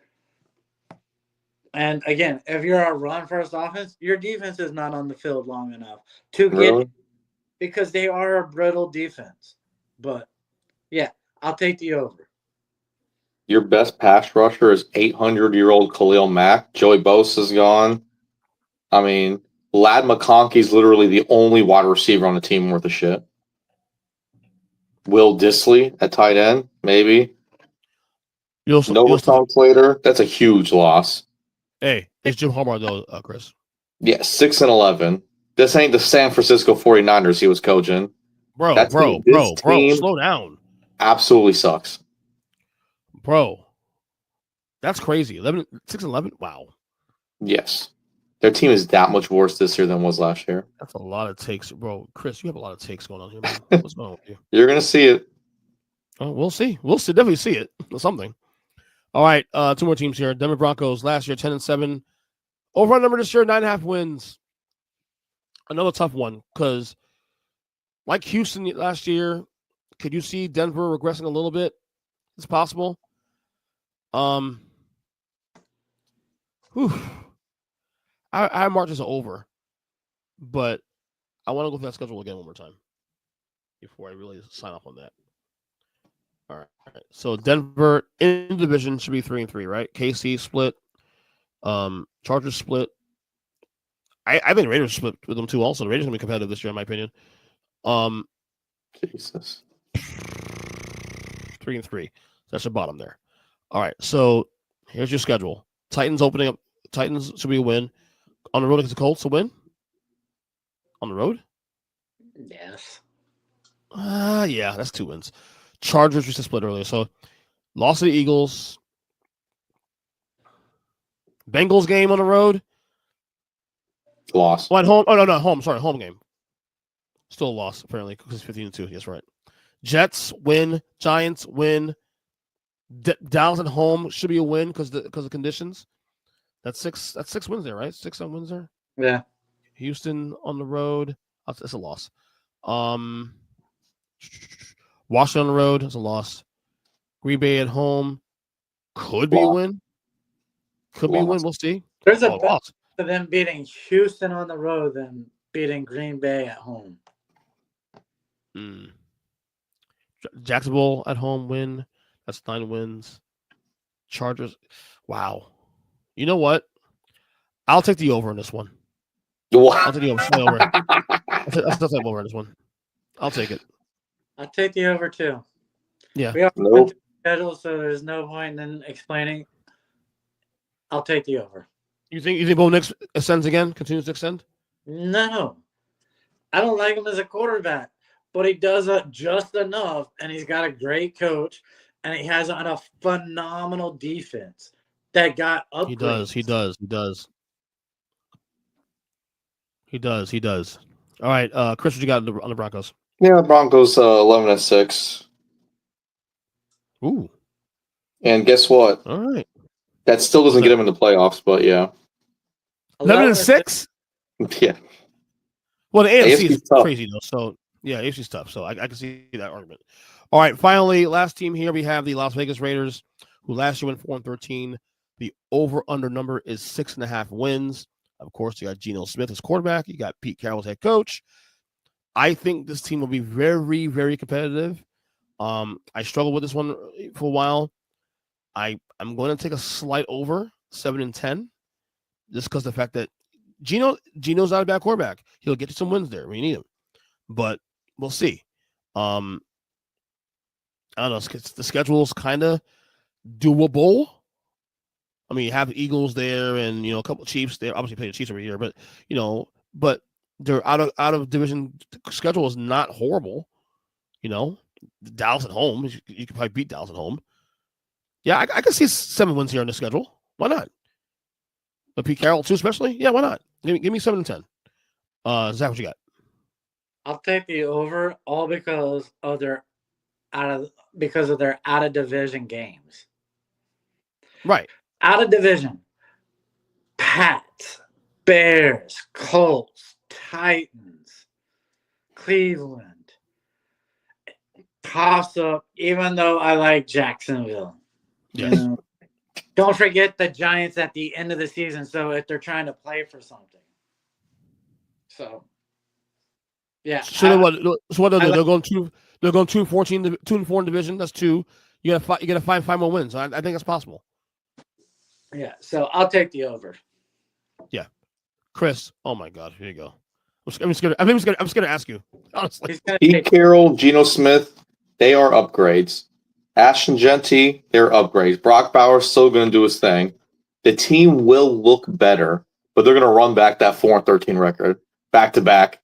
And again, if you're a run-first offense, your defense is not on the field long enough to get it because they are a brittle defense. But, yeah, I'll take the over. Your best pass rusher is 800-year-old Khalil Mack. Joey Bosa's gone. I mean, Ladd McConkey's literally the only wide receiver on the team worth a shit. Will Dissly at tight end, maybe. No Rashawn Slater. That's a huge loss. Hey, it's Jim Harbaugh, though, Kris. Yeah, 6-11. This ain't the San Francisco 49ers he was coaching. Bro, slow down. Absolutely sucks. Bro, that's crazy. 6-11? Wow. Yes. Their team is that much worse this year than was last year. That's a lot of takes. Bro, Kris, you have a lot of takes going on here, man. What's going on with you? You're going to see it. Oh, we'll see. We'll definitely see it. Something. All right, 2 more teams here. Denver Broncos last year 10-7. Overall number this year 9.5 wins. Another tough one because, like Houston last year, could you see Denver regressing a little bit? It's possible. Whew. I marked this over, but I want to go through that schedule again one more time before I really sign off on that. All right. So Denver in the division should be 3-3, right? KC split. Chargers split. I think the Raiders split with them too. Also, the Raiders are gonna be competitive this year, in my opinion. Jesus. 3-3. That's the bottom there. All right. So here's your schedule. Titans opening up. Titans should be a win. On the road against the Colts, a win. On the road. Yes. Yeah, that's 2 wins. Chargers just split earlier, so loss to the Eagles. Bengals game on the road. Loss. Well, at home. Oh no, home. Sorry, home game. Still a loss apparently because it's 15-2. Yes, right. Jets win. Giants win. Dallas at home should be a win because of conditions. That's 6 wins there, right? 6 wins there. Yeah. Houston on the road. That's a loss. Washington on the road. That's a loss. Green Bay at home could be a win. Could be a win. We'll see. There's a loss for them beating Houston on the road than beating Green Bay at home. Jacksonville at home win. That's 9 wins. Chargers. Wow. You know what? I'll take the over in this one. I'll take the over. I'll take the over in this one. I'll take it. I'll take the over too. Yeah. We are Nope. schedule, so there's no point in explaining. I'll take the over. You think Bo Nix ascends again? Continues to extend? No. I don't like him as a quarterback, but he does just enough, and he's got a great coach, and he has a phenomenal defense that got upgraded. He does. All right, Kris, what you got on the Broncos? Yeah, Broncos 11-6. Ooh. And guess what? All right. That still doesn't get him in the playoffs, but yeah. 11-6? Yeah. Well, the AFC is tough. crazy though. So yeah, AFC's tough. So I can see that argument. All right, finally, last team here we have the Las Vegas Raiders, who last year went 4-13. The over/under number is 6.5 wins. Of course, you got Geno Smith as quarterback. You got Pete Carroll as head coach. I think this team will be very, very competitive. I struggled with this one for a while. I'm going to take a slight over 7-10, just because the fact that Geno's not a bad quarterback. He'll get you some wins there when you need him, but we'll see. I don't know. The schedule's kind of doable. I mean, you have the Eagles there, and a couple of Chiefs. They obviously play the Chiefs over here, but their out of division schedule is not horrible. Dallas at home, you could probably beat Dallas at home. Yeah, I can see 7 wins here on the schedule. Why not? But Pete Carroll too, especially. Yeah, why not? Give me 7-10. Zach, what you got? I'll take the over, all because of their out of division games. Right. Out of division. Pats, Bears, Colts, Titans, Cleveland. Toss up, even though I like Jacksonville. Yes. Don't forget the Giants at the end of the season. So if they're trying to play for something. So yeah. So what they'll do? They're going 2-14, 2-4 in division. That's 2. You gotta find 5 more wins. I think that's possible. Yeah. So I'll take the over. Yeah. Kris, oh my God, here you go. I'm just gonna ask you, honestly. Pete Carroll, Geno Smith, they are upgrades. Ashton Genty, they're upgrades. Brock Bowers still going to do his thing. The team will look better, but they're going to run back that 4-13 record back to back,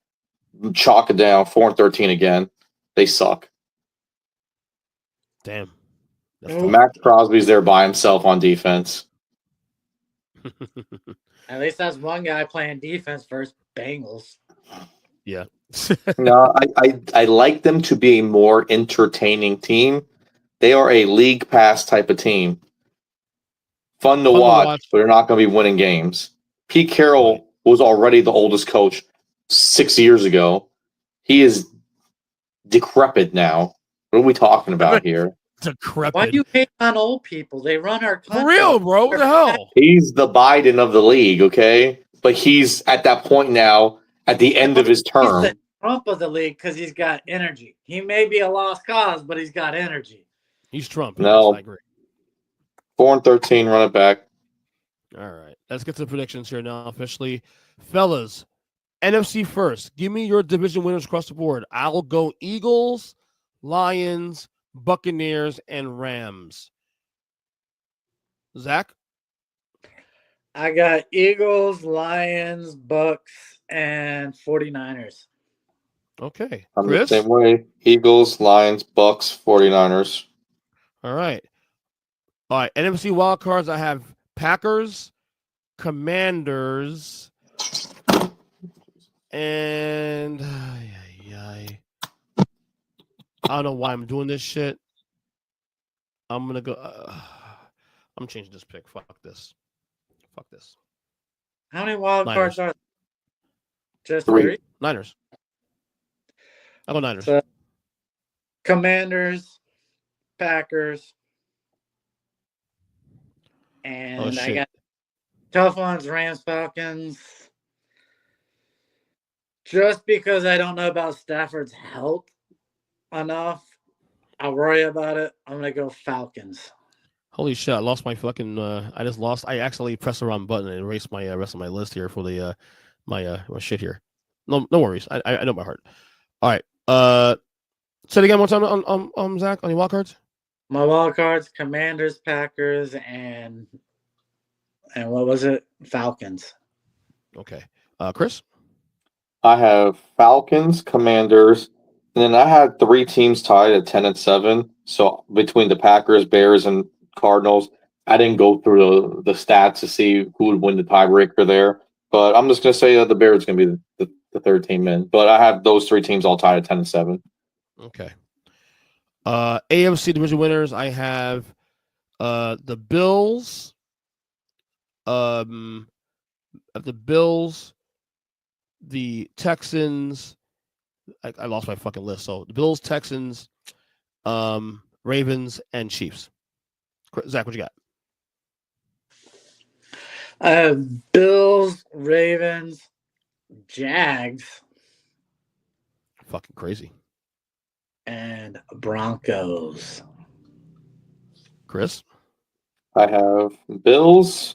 chalk it down 4-13 again. They suck. Damn. Max Crosby's there by himself on defense. At least that's one guy playing defense versus Bengals. Yeah. No, I like them to be a more entertaining team. They are a league pass type of team. Fun to watch, but they're not going to be winning games. Pete Carroll was already the oldest coach 6 years ago. He is decrepit now. What are we talking about here? decrepit. Why do you hate on old people? They run our country. For real, bro? What the hell? He's the Biden of the league, okay? But he's at that point now, at the end of his term. He's the Trump of the league because he's got energy. He may be a lost cause, but he's got energy. He's Trump. No. Yes, I agree. 4-13, run it back. All right. Let's get to the predictions here now, officially. Fellas, NFC first. Give me your division winners across the board. I'll go Eagles, Lions, Buccaneers, and Rams. Zach? I got Eagles, Lions, Bucks, and 49ers. Okay. I'm Kris? the same way. Eagles, Lions, Bucks, 49ers. All right. All right. NFC wildcards, I have Packers, Commanders, and I don't know why I'm doing this shit. I'm going to go. I'm changing this pick. Fuck this. How many wild Niners. cards are there? Just 3. 3? Niners. I'll go Niners. So, Commanders, Packers, and I got tough ones, Rams, Falcons. Just because I don't know about Stafford's health enough, I'll worry about it. I'm going to go Falcons. Holy shit, I lost my fucking I accidentally pressed the wrong button and erased my rest of my list here for the my shit here. No worries. I know my heart. All right. Say it again one time on Zach on your wild cards. My wild cards, Commanders, Packers, and what was it? Falcons. Okay. Kris? I have Falcons, Commanders, and then I had 3 teams tied at 10-7. So between the Packers, Bears, and Cardinals, I didn't go through the stats to see who would win the tiebreaker there. But I'm just going to say that the Bears going to be the third team in. But I have those 3 teams all tied at 10-7. Okay. AFC division winners, I have the Bills. The Bills, the Texans. I lost my fucking list. So the Bills, Texans, Ravens, and Chiefs. Zach, what you got? I have Bills, Ravens, Jags. Fucking crazy. And Broncos. Kris? I have Bills,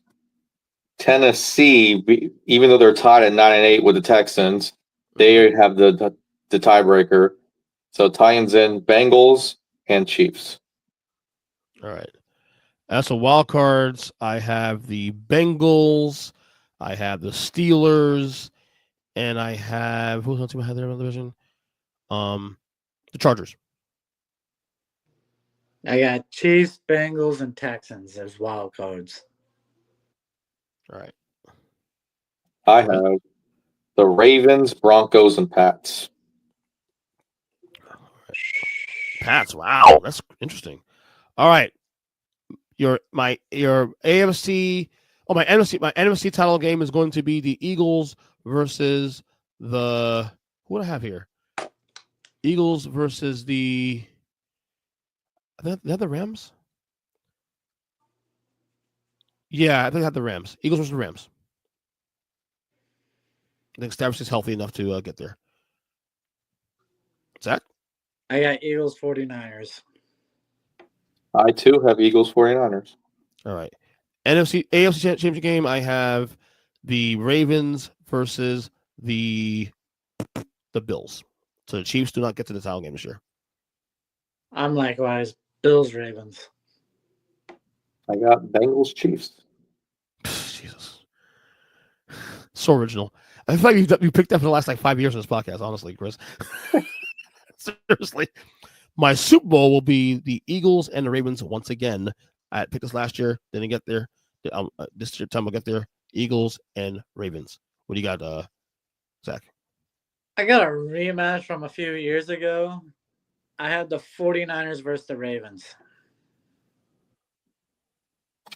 Tennessee, even though they're tied at 9-8 with the Texans, they have the tiebreaker. So tie-ins in Bengals and Chiefs. All right. As for wild cards, I have the Bengals, I have the Steelers, and I have who's on team I had there in the division? The Chargers. I got Chiefs, Bengals, and Texans as wild cards. All right. I have the Ravens, Broncos, and Pats. Pats. Wow, that's interesting. All right. Your AFC. Oh, my NFC title game is going to be the Eagles versus the who do I have here? Eagles versus the. Are they the Rams? Yeah, I think I have the Rams. Eagles versus the Rams. I think Stafford is healthy enough to get there. Zach? I got Eagles 49ers. I, too, have Eagles 49ers. All right. AFC championship game, I have the Ravens versus the Bills. So the Chiefs do not get to the title game this year. I'm likewise. Bills, Ravens. I got Bengals, Chiefs. Jesus. So original. I feel like you picked up for the last 5 years on this podcast, honestly, Kris. Seriously. My Super Bowl will be the Eagles and the Ravens once again. I picked this last year, didn't get there. This time I'll get there. Eagles and Ravens. What do you got, Zach? I got a rematch from a few years ago. I had the 49ers versus the Ravens.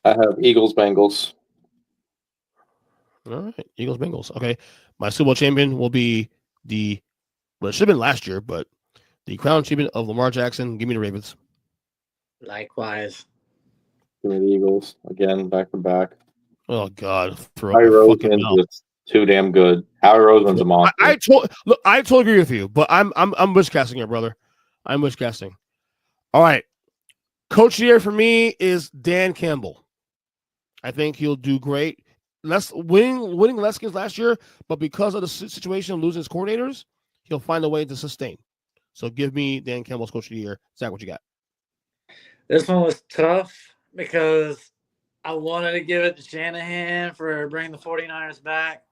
I have Eagles, Bengals. All right. Eagles, Bengals. Okay. My Super Bowl champion will be it should have been last year, but the crown champion of Lamar Jackson. Give me the Ravens. Likewise. Give me the Eagles again, back to back. Oh God, Howie Roseman's just too damn good. Howie Roseman's a monster. I totally agree with you, but I'm wishcasting here, brother. I'm wishcasting. All right, coach of the year for me is Dan Campbell. I think he'll do great. Winning less games last year, but because of the situation of losing his coordinators, he'll find a way to sustain. So give me Dan Campbell's coach of the year. Zach, what you got? This one was tough because I wanted to give it to Shanahan for bringing the 49ers back,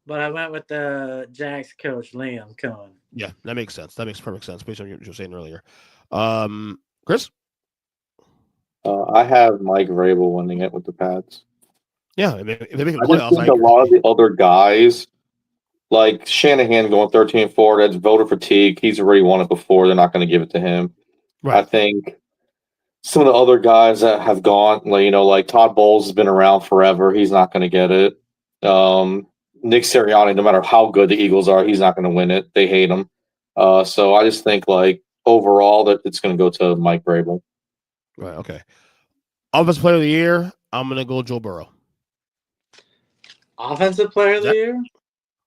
but I went with the Jags coach, Liam Cohen. Yeah, that makes sense. That makes perfect sense based on what you were saying earlier. Kris? I have Mike Vrabel winning it with the Pats. Yeah, if they make the playoffs, I think a lot of the other guys, like Shanahan going 13-4, that's voter fatigue. He's already won it before. They're not going to give it to him. Right. I think some of the other guys that have gone, like Todd Bowles has been around forever. He's not going to get it. Nick Sirianni, no matter how good the Eagles are, he's not going to win it. They hate him. So I just think, overall, that it's going to go to Mike Vrabel. Right, okay. Offensive player of the year, I'm going to go Joe Burrow. Offensive player of the year?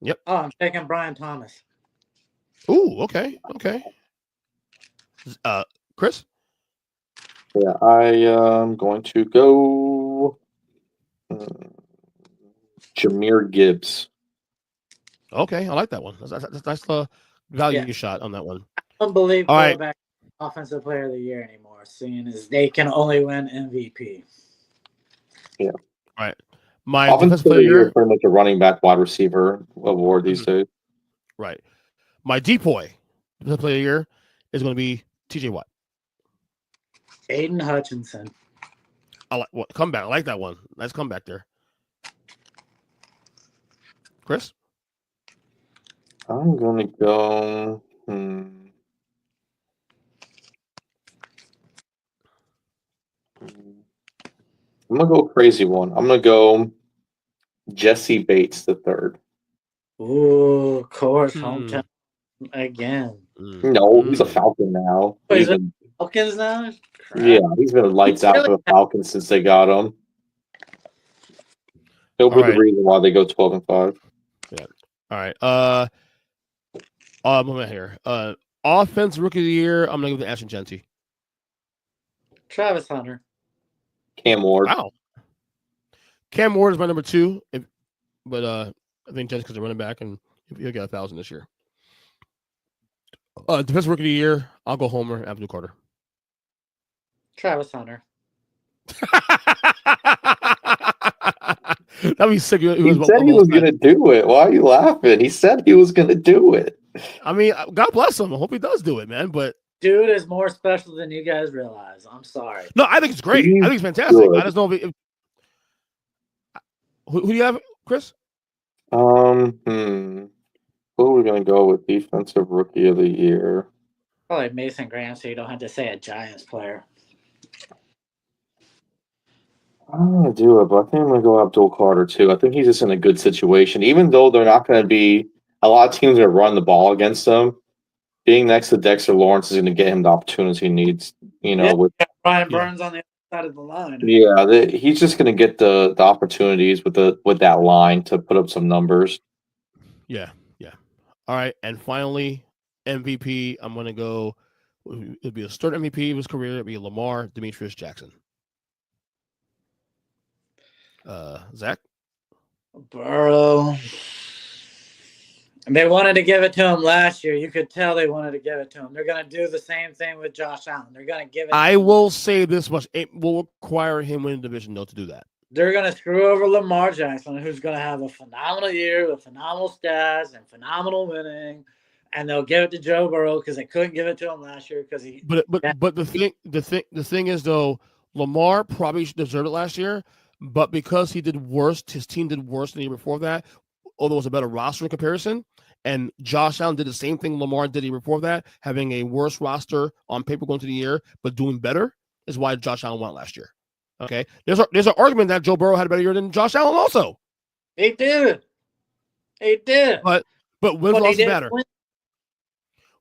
Yep. Oh, I'm taking Brian Thomas. Ooh, okay. Kris? Yeah, I am going to go Jahmyr Gibbs. Okay, I like that one. That's nice value shot on that one. I don't believe quarterback offensive player of the year anymore, seeing as they can only win MVP. Yeah. All right. My offensive player of the year is pretty much a running back wide receiver award these days. Right. My depoy defensive player of the year is going to be TJ Watt. Aiden Hutchinson. Comeback. I like that one. Nice comeback there. Kris? I'm going to go. I'm going to go crazy one. I'm going to go Jesse Bates III. Ooh, of course. Hometown again. No, he's a Falcon now. He's a Falcons now? Crap. Yeah, he's been lights out for the Falcons since they got him. He'll be the reason why they go 12-5. Yeah. All right. Moment here. Offense rookie of the year, I'm going to give it to Ashton Genty. Travis Hunter. Cam Ward. Wow. Cam Ward is my number 2, but I think just because they're running back and he'll get 1,000 this year. Defensive rookie of the year, I'll go Homer, Abdul Carter. Travis Hunter. That'd be sick. He said he was going to do it. Why are you laughing? He said he was going to do it. I mean, God bless him. I hope he does do it, man. But dude is more special than you guys realize. I'm sorry. No, I think it's great. I think it's fantastic. Good. I just know if who do you have, Kris? Who are we going to go with defensive rookie of the year? Probably Mason Graham, so you don't have to say a Giants player. I'm going to do it, but I think I'm going to go Abdul Carter, too. I think he's just in a good situation. Even though they're not going to be – a lot of teams are run the ball against him, being next to Dexter Lawrence is going to get him the opportunities he needs, with Brian Burns on the other side of the line. Yeah, he's just going to get the opportunities with that line to put up some numbers. Yeah. All right, and finally, MVP, I'm going to go – it'll be a start MVP of his career. It'll be Lamar Demetrius Jackson. Zach? Burrow. They wanted to give it to him last year. You could tell they wanted to give it to him. They're going to do the same thing with Josh Allen. They're going to give it. I will say this much: it will require him winning division, though, to do that. They're going to screw over Lamar Jackson, who's going to have a phenomenal year with phenomenal stats and phenomenal winning, and they'll give it to Joe Burrow because they couldn't give it to him last year because he. But the thing is, though, Lamar probably deserved it last year, but because he did worse, his team did worse than the year before that. Although it was a better roster in comparison, and Josh Allen did the same thing Lamar did the year before that, having a worse roster on paper going to the year, but doing better, is why Josh Allen won last year. Okay, there's an argument that Joe Burrow had a better year than Josh Allen also. He did. But wins losses matter.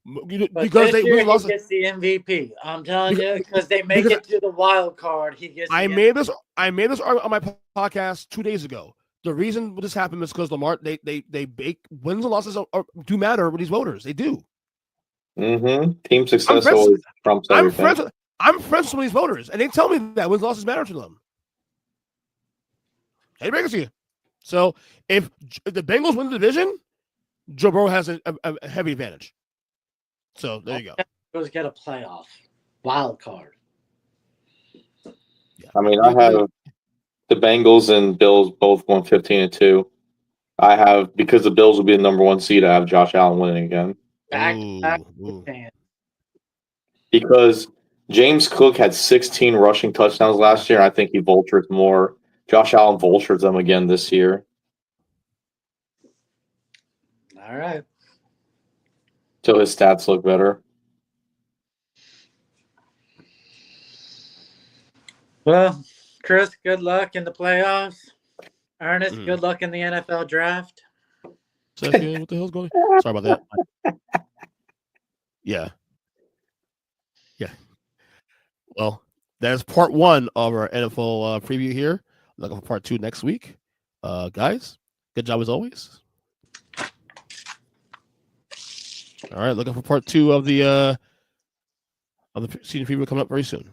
Because this year he gets the MVP. I'm telling you, because they make it to the wild card. He gets. I made this argument on my podcast 2 days ago. The reason this happened is because Lamar they bake wins and losses do matter with these voters. They do. Mm-hmm. Team success always trumps everything. I'm friends with some of these voters, and they tell me that wins and losses matter to them. Hey, bring it to you. So if the Bengals win the division, Joe Burrow has a heavy advantage. So there you go. Let's get a playoff wild card. Yeah. I mean, I have the Bengals and Bills both won 15-2. I have, because the Bills will be the number 1 seed, I have Josh Allen winning again. Back. Because James Cook had 16 rushing touchdowns last year. I think he vultures more. Josh Allen vultures them again this year. All right. So his stats look better. Well, Kris, good luck in the playoffs. Ernest, good luck in the NFL draft. What the hell's going on? Sorry about that. Yeah. Well, that is part 1 of our NFL preview here. Looking for part 2 next week. Guys, good job as always. All right, looking for part 2 of the season preview coming up very soon.